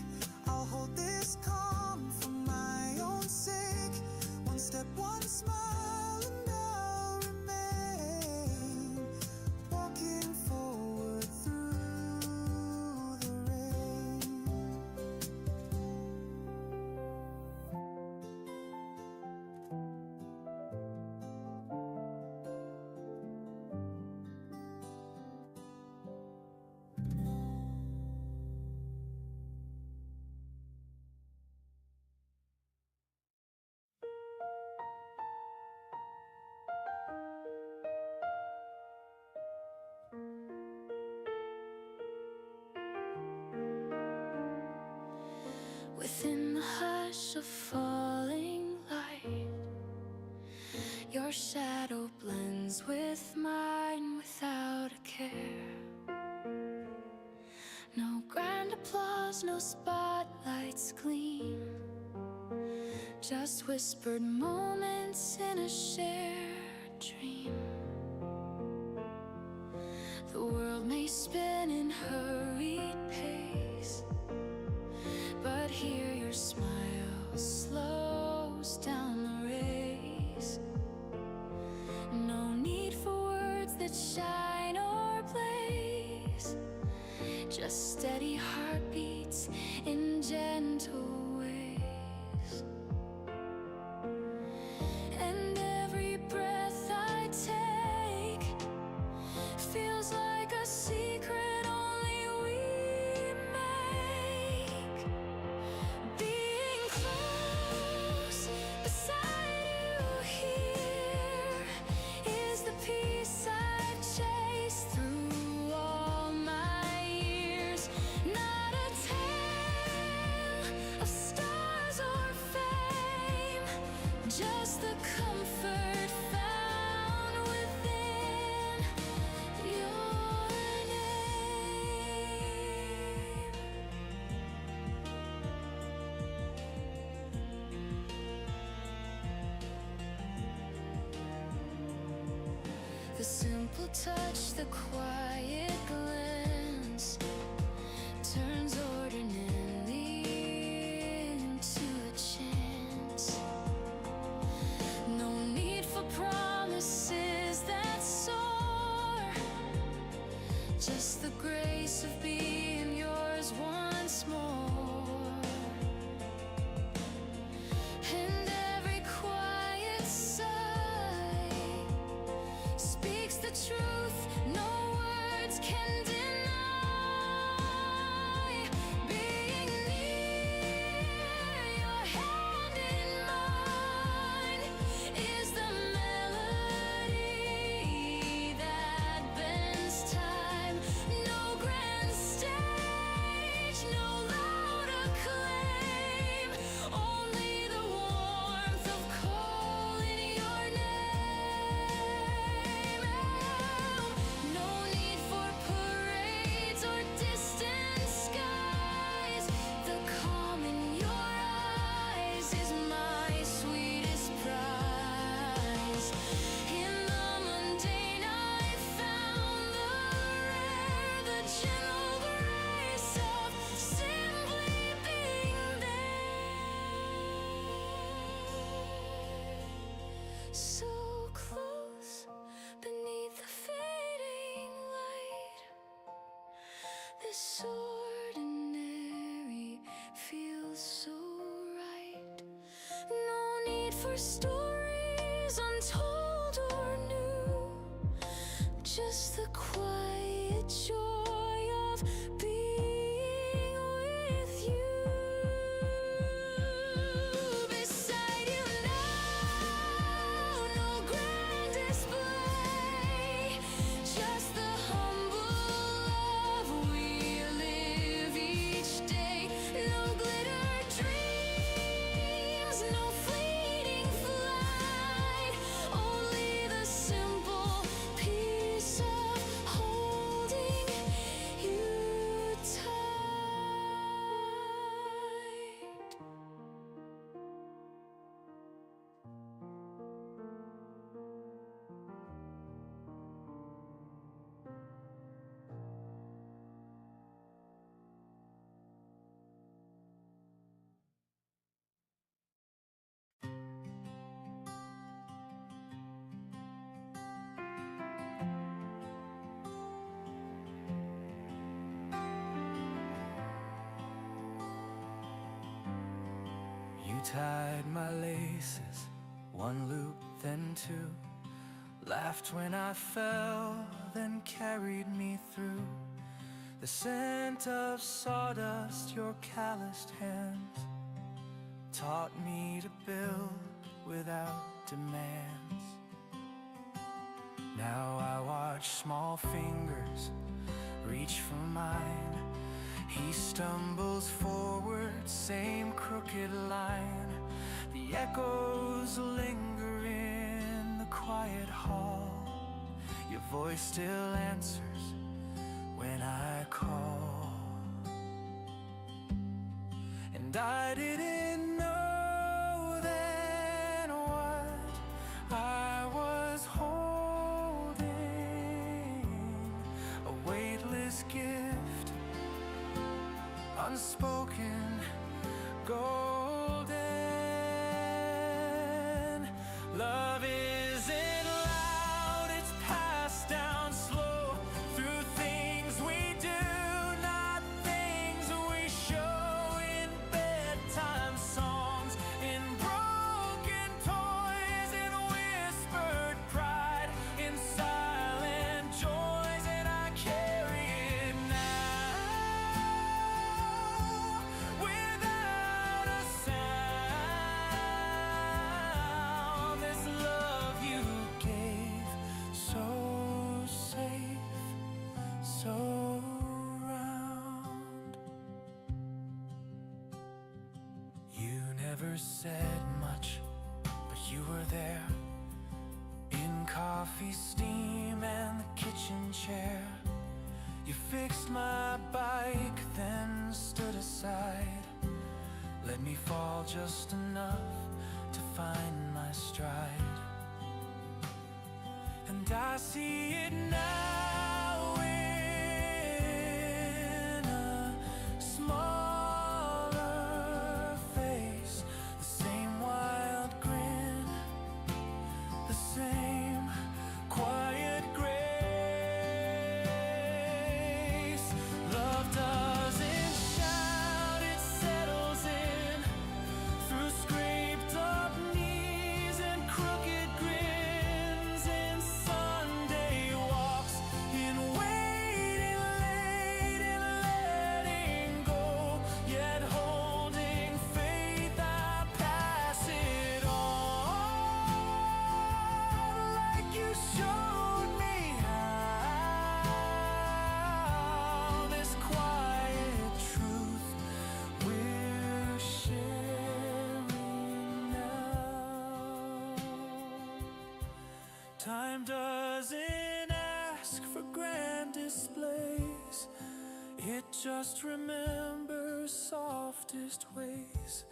I'll hold this calm for my own sake. One step, one smile, and I'll remain walking forward through the rain. Within the hush of falling light, your shadow blends with mine without a care. No grand applause, no spotlights gleam, just whispered moments in a shared dream. The world may spin in hurried pace, but here your smile slows down the race. No need for words that shine or blaze, just steady heartbeats in gentle ways. And every breath I take feels like a secret only we make. Being close beside you here is the peace I've chased through all my years. Not a tale of stars or fame, just the comfort found within your name. The simple touch, the quiet glance turns ordinary into a chance. just the grace of being yours once more. And every quiet sigh speaks the truth no words can deny. Being near, your hand in mine is the melody that bends time. No grand stage, no loud acclaim, only the warmth of calling your name. No need for parades or distant skies. The calm in your eyes is my sweetest prize. In the mundane I found the rare, the gentle grace of simply being there. So close beneath the fading light, this ordinary feels so right. No need for stories untold or new, just the quiet joy of being with you. Beside you now, no grand display, just the humble love we live each day. No glitter dreams, no fleeting flight, only the simple peace of holding you tight. You tied my laces, one loop, then two. Laughed when I fell, then carried me through. The scent of sawdust, your calloused hands, taught me to build without demands. Now I watch small fingers reach for mine. He stumbles forward, same crooked line. The echoes linger in the quiet hall. Your voice still answers when I call. And I didn't know then what I was holding. A weightless gift, unspoken, golden. Love isn't loud, it's passed down slow through things we do, not things we show. In bedtime songs, in broken toys, in whispered pride, in silent joys, and I carry it now without a sound. This love you gave, so safe, so round. You never said much, but you were there, in coffee steam and the kitchen chair. You fixed my bike, then stood aside, let me fall just enough to find my stride. And I see it now in a smaller face, the same wild grin, the same quiet grace. Time doesn't ask for grand displays. It just remembers softest ways.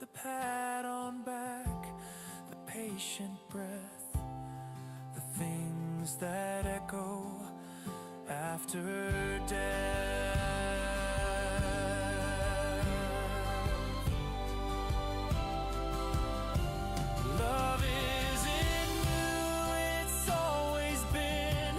The pat on back, the patient breath, the things that echo after death. Love isn't new, it's always been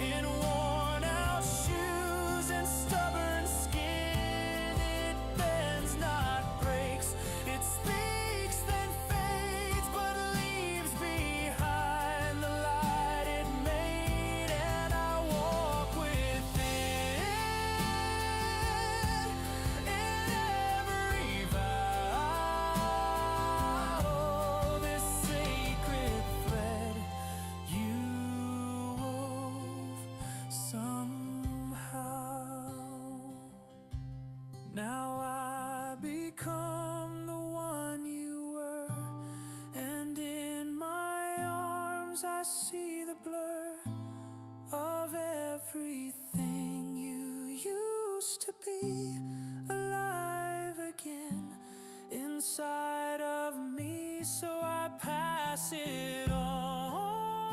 in worn out shoes and stubborn skin. It bends, not breaks. It speaks, then fades, but leaves behind the light it made. And I walk with it in every vow. Oh, this sacred thread you wove somehow. Now I become the one you were, and in my arms I see the blur of everything you used to be, alive again inside of me. So I pass it on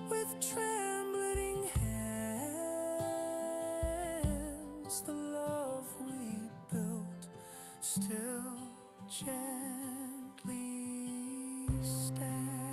with trembling hands. The love we built still gently stands.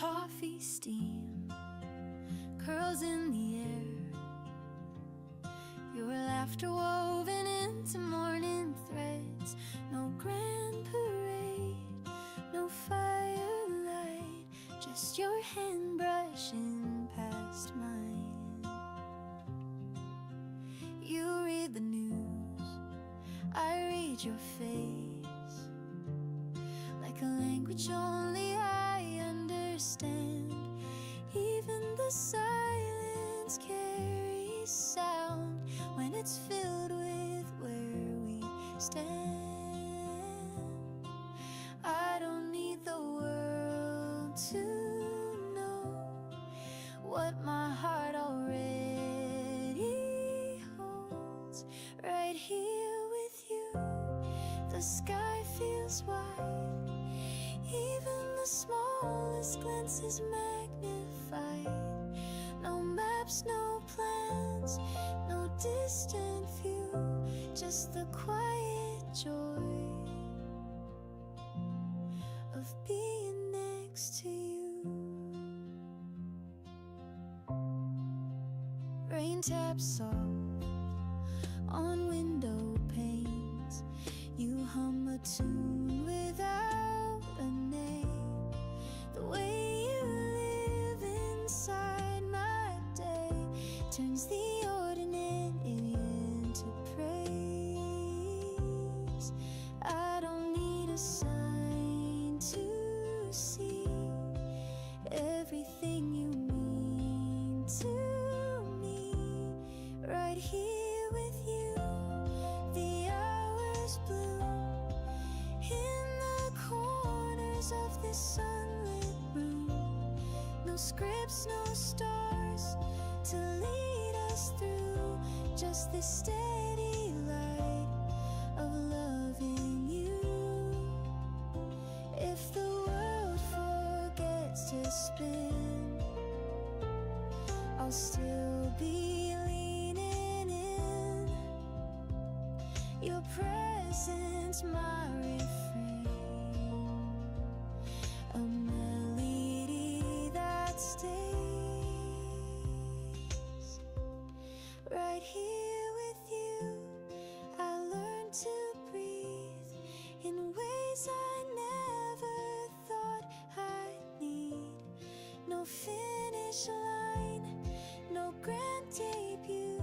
Coffee steam curls in the air, your laughter woven into morning threads. No grand parade, no firelight, just your hand brushing past mine. You read the news, I read your face, like a language only I understand. Even the silence carries sound when it's filled with where we stand. I don't need the world to know what my heart already holds. Right here with you, the sky feels wide. Even the smallest glance is magnified. No maps, no plans, no distant view, just the quiet joy of being next to you. Rain taps soft on window panes. You hum a tune without a name. The way you live inside my day turns the ordinary into praise. I don't need a sign to see everything you mean to me. Right here with you, the hours bloom in the corners of this sunlit room. No scripts, no stars to lead us through, just this steady light of loving you. If the world forgets to spin, I'll still be leaning in. Your presence, my refrain, a melody that stays. Right here with you, I learned to breathe in ways I never thought I'd need. no finish line, no grand debut,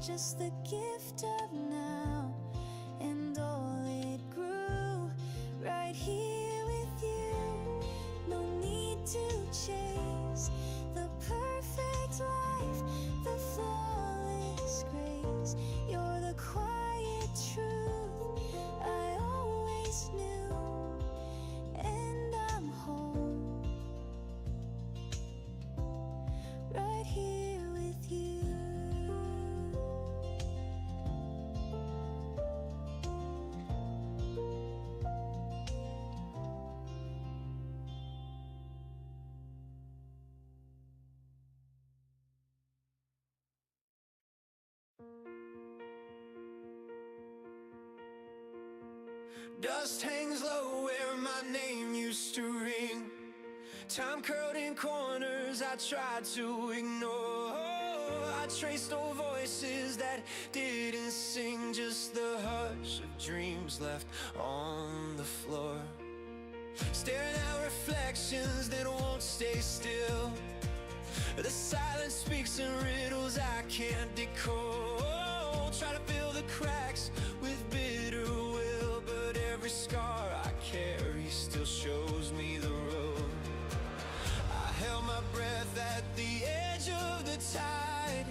just the gift of now. And all it grew right here with you. No need to chase the perfect life, the flawless grace. You're the quiet truth I always knew. And I'm home right here with you. Dust hangs low where my name used to ring. Time curled in corners I tried to ignore. I traced old voices that didn't sing, just the hush of dreams left on the floor. Staring at reflections that won't stay still. The silence speaks in riddles I can't decode. Try to fill the cracks with bitter will, but every scar I carry still shows me the road. I held my breath at the edge of the tide,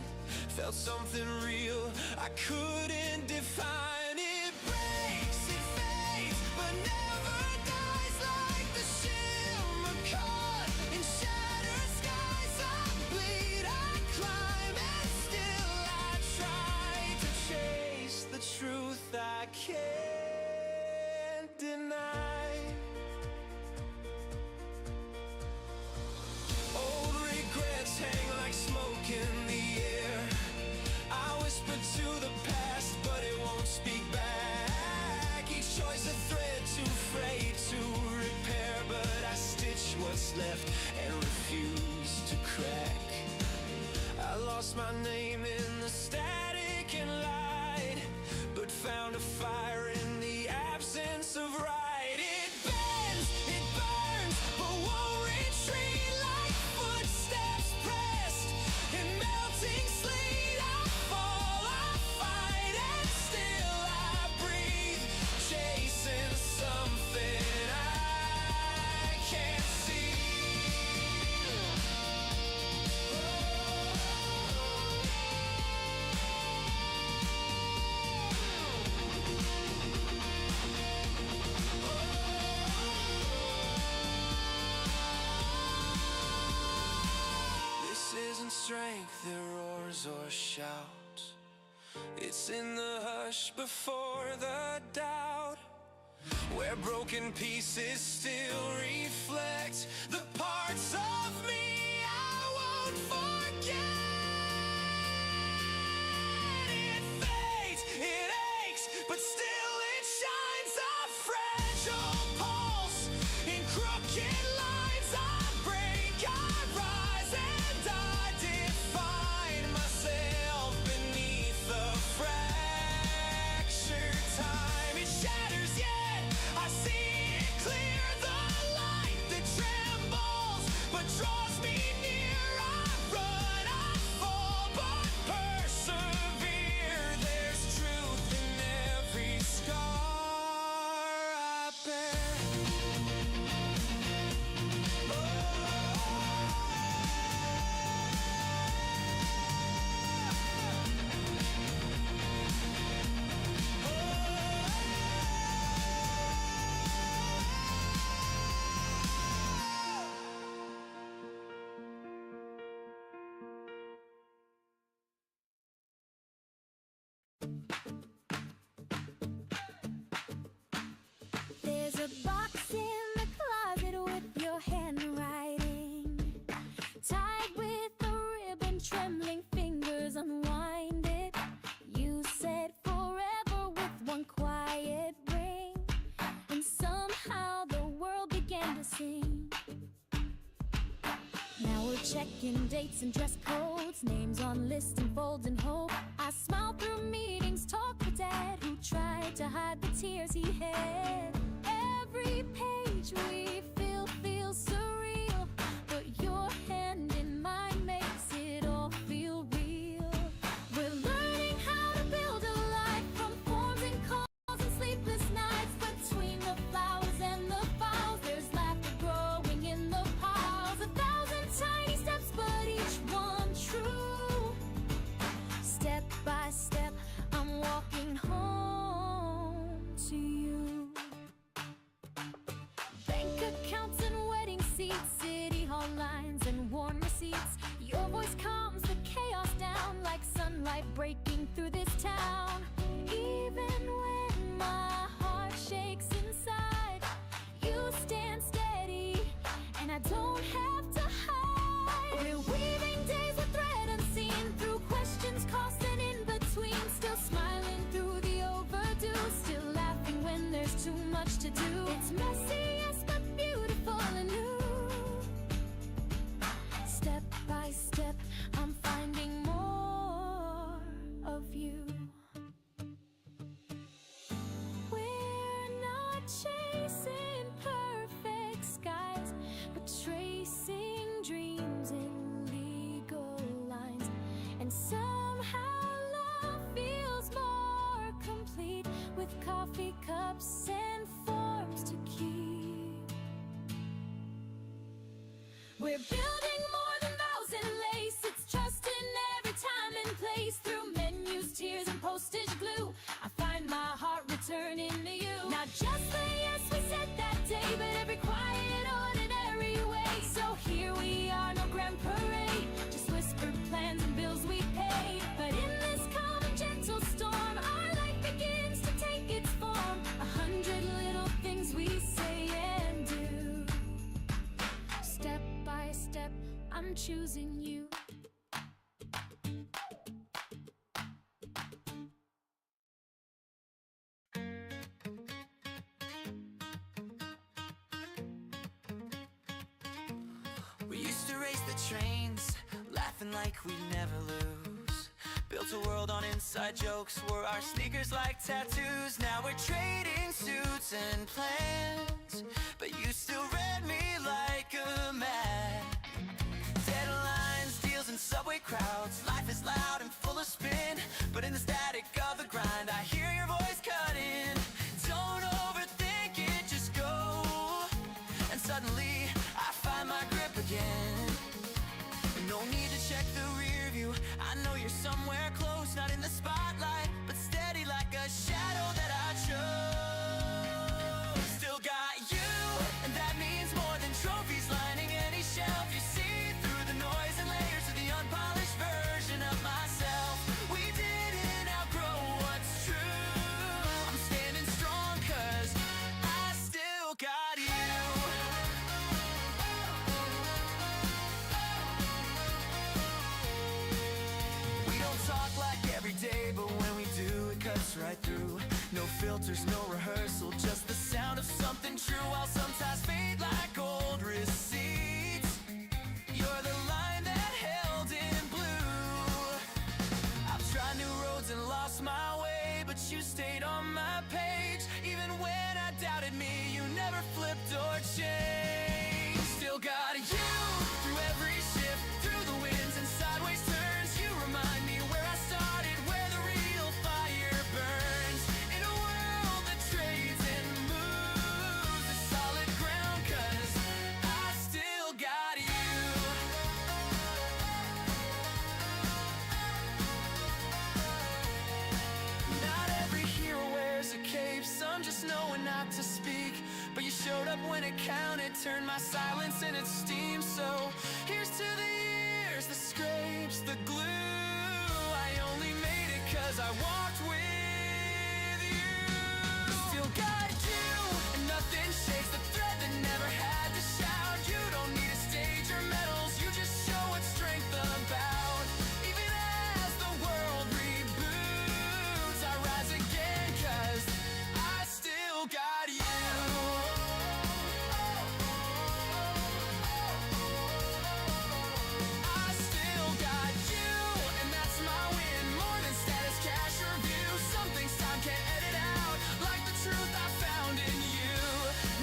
felt something real I couldn't define. It breaks, it fades, but never dies, like the shimmer caught in shattered skies. I bleed, I climb, and still I try to chase the truth I can't deny. Old regrets hang like smoke in the air. I whisper to the past, but it won't speak back. Each choice a thread too frayed to repair, but I stitch what's left and refuse to crack. I lost my name in the static and light, but found a fire in the absence of right. It bends, it burns, but won't retreat, like footsteps pressed in melting sleet. I fall, I fight, and still I breathe, chasing something I can't see. This isn't strength that roars or shouts. It's in the hush before the doubt, where broken pieces still reflect the parts of me I won't forget. It fades, it aches, but still it shines, a fragile pulse in crooked lines. I break, I rise, and I define myself beneath the fractured time. It shatters, yet I see it clear, the light that trembles but draws me near. I run, I fall, but persevere. There's truth in every scar I bear. There's a box in the closet with your handwriting, tied with a ribbon, trembling fingers unwind it. You said forever with one quiet ring, and somehow the world began to sing. Now we're checking dates and dress codes, names on lists and folds and hope. I smile through meetings, talk with Dad, who tried to hide the tears he had. Every page we feel feels surreal, but your hand kept breaking through this town. Even when my heart shakes inside, you stand steady, and I don't have to hide. We're weaving days with thread unseen, through questions, costs, and in between. Still smiling through the overdue, still laughing when there's too much to do. It's messy, yes, but beautiful and new. Step by step, I'm finding more of you. We're not chasing perfect skies, but tracing dreams in legal lines. And somehow love feels more complete with coffee cups and forms to keep. We're building more than vows and lace. It's trust in every time and place. Through menus, tears, and postage glue, I find my heart returning to you. Not just the yes we said that day, but every quiet, ordinary way. So here we are, no grand parade, just whispered plans and bills we pay. But in this calm and gentle storm, our life begins to take its form. 100 little things we say and do. Step by step, I'm choosing you. We used to race the trains, laughing like we'd never lose. Built a world on inside jokes, wore our sneakers like tattoos. Now we're trading suits and plans, but you still read me like a man. Deadlines, deals, and subway crowds. Life is loud and full of spin, but in the static of the grind, I hear your voice cut in. Don't overthink it, just go. And suddenly, I find my grip again. No need to check the rear view, I know you're somewhere close. Not in the spotlight, but steady like a shadow that I chose. Still got you, and that means more than trophies lining any shelf. You see through the noise and layers of the unpolished version of myself. We didn't outgrow what's true. I'm standing strong 'cause I still got you. We don't talk like every day, but when we do, it cuts right through. No filters, no rehearsal, just the sound of something true. While sometimes fade like old receipts, you're the line that held in blue. I've tried new roads and lost my way, but you stayed on my page. Even when I doubted me, you never flipped or changed. Still got you through every shift, through the winds and sideways turns. You remind me where I started, where the real fire burns. In a world that trades and moves, the solid ground, 'cause I still got you. Not every hero wears a cape, some just know when not to speak. But you showed up when it counted, turned my silence into steam. So here's to the years, the scrapes, the glue. I only made it 'cause I walked with you. Still got you, and nothing shakes the thread that never had to shout. You don't need a stage or medals, you just show what strength about. Even as the world reboots, I rise again 'cause I still got you. I still got you, and that's my win. More than status, cash, or view. Some things time can't edit out, like the truth I found in you.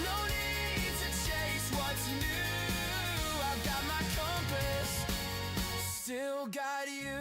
No need to chase what's new. I've got my compass, still got you.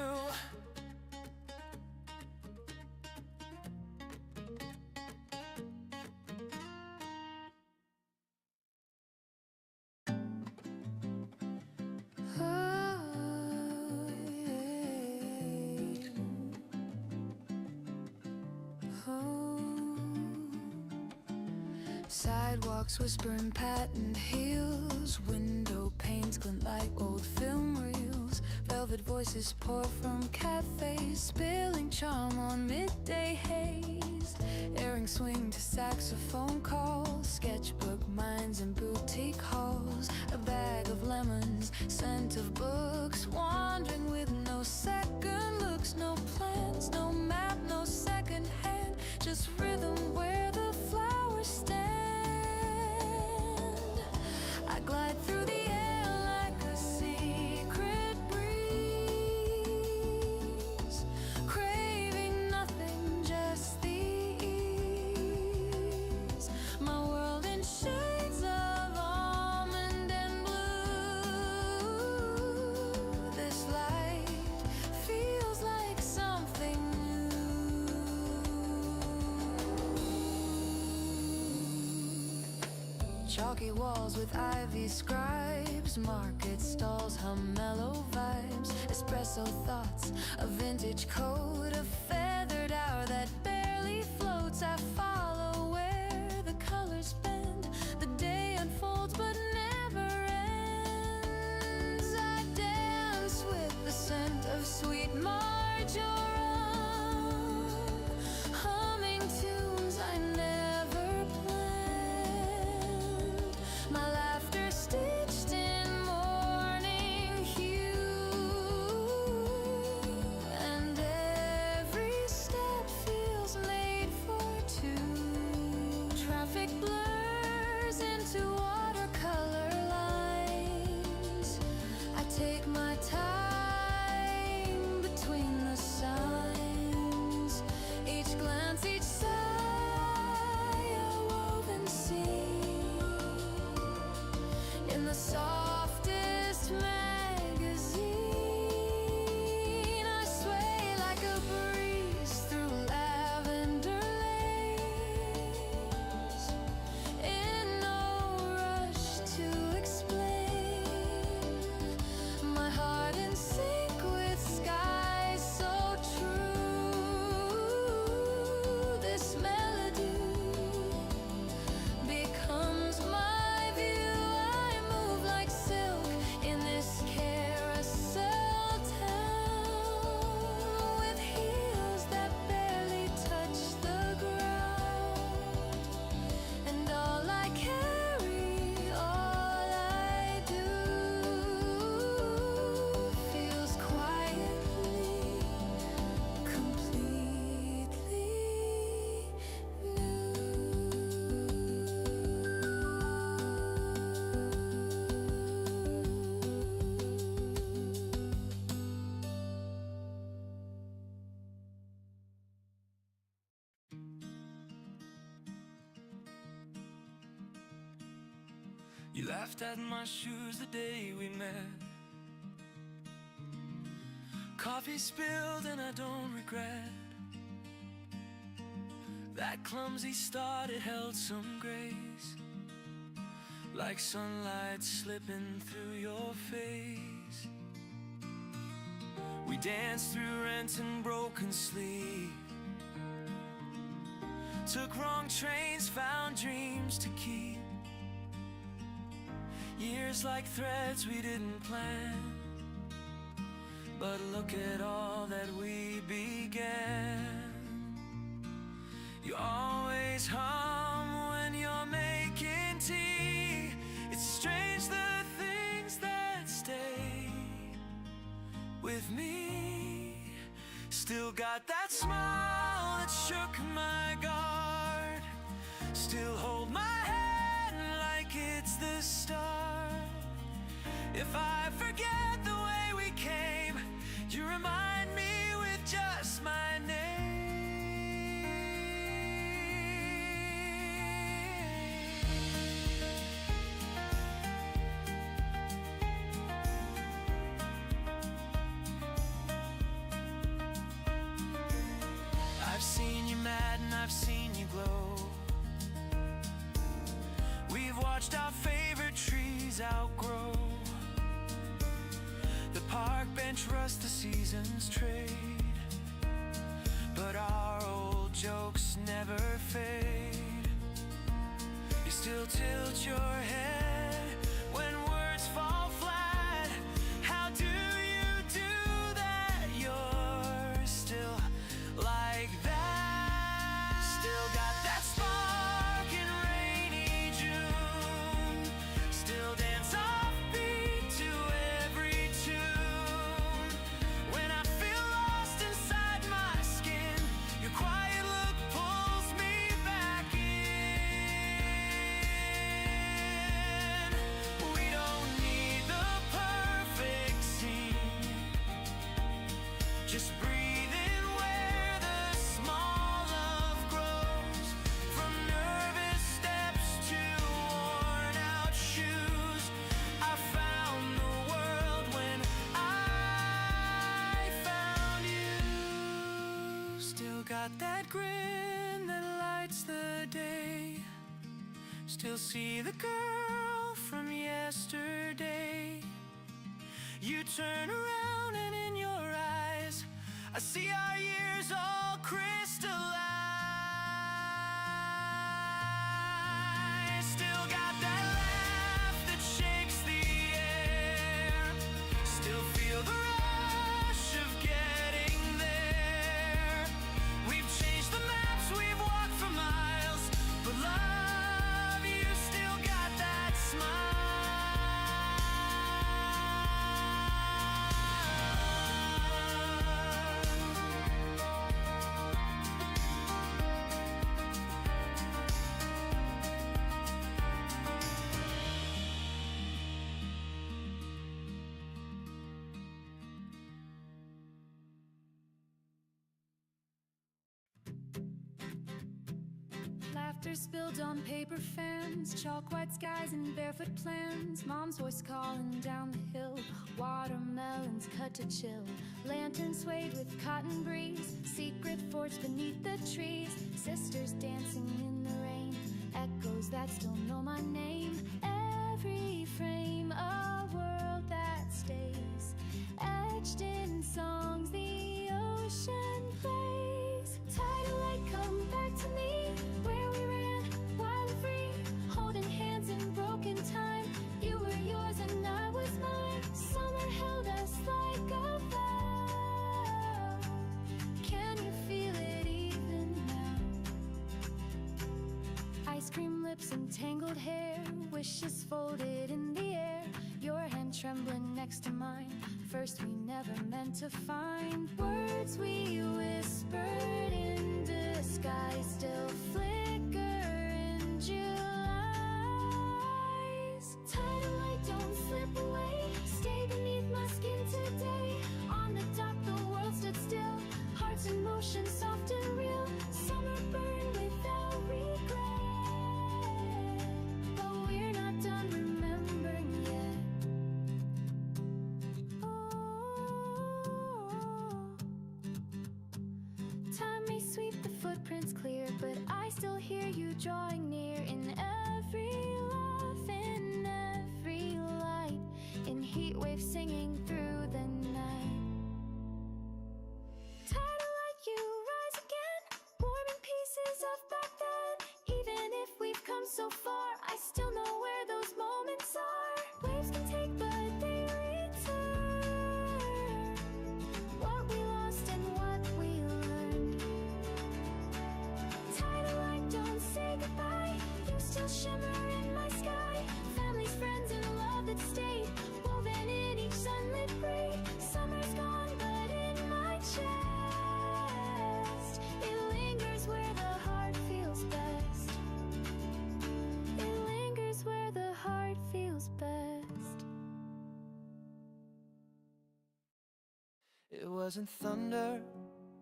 Sidewalks whispering patent heels, window panes glint like old film reels. Velvet voices pour from cafes, spilling charm on midday haze. Airing swing to saxophone calls, sketchbook minds and boutique halls. A bag of lemons, scent of books, wandering with no second looks. No plans, no map, no second hand, just rhythm where the flowers stand. I glide through the air like a secret breeze, craving nothing, just the ease. My world in shades of almond and blue. This light feels like something new. Chalky walls with ivy scribes, market stalls hum mellow vibes. Espresso thoughts, a vintage code, a feathered hour that barely floats. I follow where the colors bend, the day unfolds but never ends. I dance with the scent of sweet marjoram, humming tunes I never planned. My laughter stitched in morning hue, and every step feels made for two. Traffic blurs into watercolor lines. I take my time between the signs. Each glance, each sigh, a woven scene in the softest magazine. I sway like a breeze through lavender lanes, in no rush to explain. My heart in sync with skies so true. This melody becomes my view. I move like silk in this carousel town, with heels that barely touch the ground. And all I carry, all I do, feels quietly, completely You laughed at my shoes the day we met. Coffee spilled and I don't regret. That clumsy start, it held some grace, like sunlight slipping through your face. We danced through rent and broken sleep, took wrong trains, found dreams to keep. Years like threads we didn't plan, but look at all that we began. You always hum when you're making tea. It's strange the things that stay with me. Still got that smile that shook my guard, still hold my hand like it's the start. If I forget the way we came, you remind me with just my name. I've seen you mad and I've seen you glow. We've watched our favorite trees outgrow. The park bench rust, the seasons trade, but our old jokes never fade. You You still tilt your head when words fall flat. How do you do that? You're still like that. Still got that spark in rainy June. Still dance offbeat to every tune. When I feel lost inside my skin, your quiet look pulls me back in. We don't need the perfect scene. Just breathe in where the small love grows. From nervous steps to worn out shoes, I found the world when I found you. Still got that grin that lights the day. Still see the girl from yesterday. You turn around and in your eyes I see our years all crystallized. Still got that laugh that shakes the air. Still feel the rush of getting there. We've changed the maps, we've walked for miles, but love, you still got that smile. Laughter spilled on paper fans, chalk white skies and barefoot plans. Mom's voice calling down the hill, watermelons cut to chill. Lanterns swayed with cotton breeze, secret forged beneath the trees. Sisters dancing in the rain, echoes that still know my name. Every frame a world that stays, etched in songs the ocean plays. Tidal light, come back to me, where we ran wild and free, holding hands in broken time. You were yours and I was mine. Summer held us like a vow. Can you feel it even now? Ice cream lips and tangled hair, wishes folded in the air. Your hand trembling next to mine. First we never meant to find words we whispered in disguise, still flicker in July's. Tidal light, don't slip away, stay beneath my skin today. On the dock the world stood still, hearts in motion, soft and real. Summer burned without regret, but we're not done remembering yet. Time may sweep the footprints clear, but I still hear you drawing near. In every laugh, in every light, in heat waves singing through the night. Tidal light, you rise again, warming pieces of back then. Even if we've come so far, I still know where those moments are. Waves can take, but they return. What we lost and what we learned. Tidal light, don't say goodbye, you still shimmer in my sky. Families, friends, and love that stayed, woven in each sunlit braid. Summer's gone, but in my chest it lingers where the heart feels best. It lingers where the heart feels best. It wasn't thunder,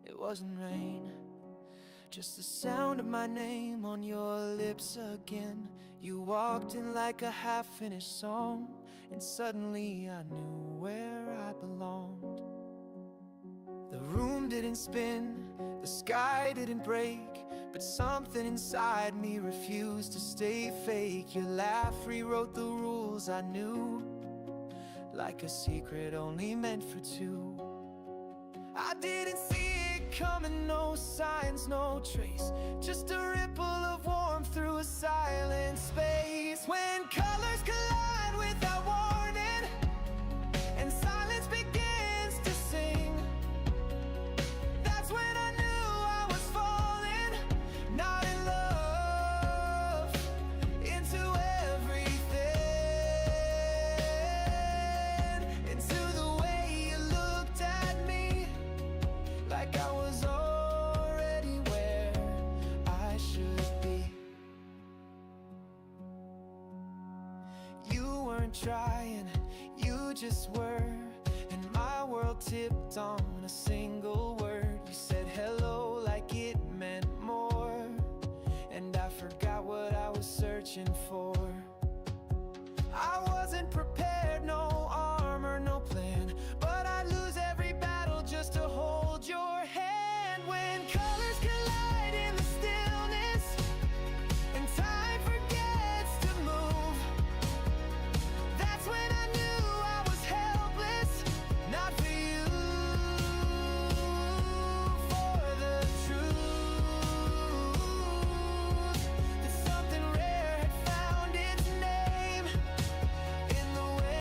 it wasn't rain, just the sound of my name on your lips again. You walked in like a half-finished song, and suddenly I knew where I belonged. The room didn't spin, the sky didn't break, but something inside me refused to stay fake. Your laugh rewrote the rules I knew, like a secret only meant for two. I didn't see it coming, no signs, no trace. Just a ripple of warmth through a silent space. When colors collide without warning, and silence begins to sing, that's when I knew I was falling, not in love, into everything, into the way you looked at me, like I was already where I should be. You weren't trying, you just were, and my world tipped on a single word. You said hello like it meant more, and I forgot what I was searching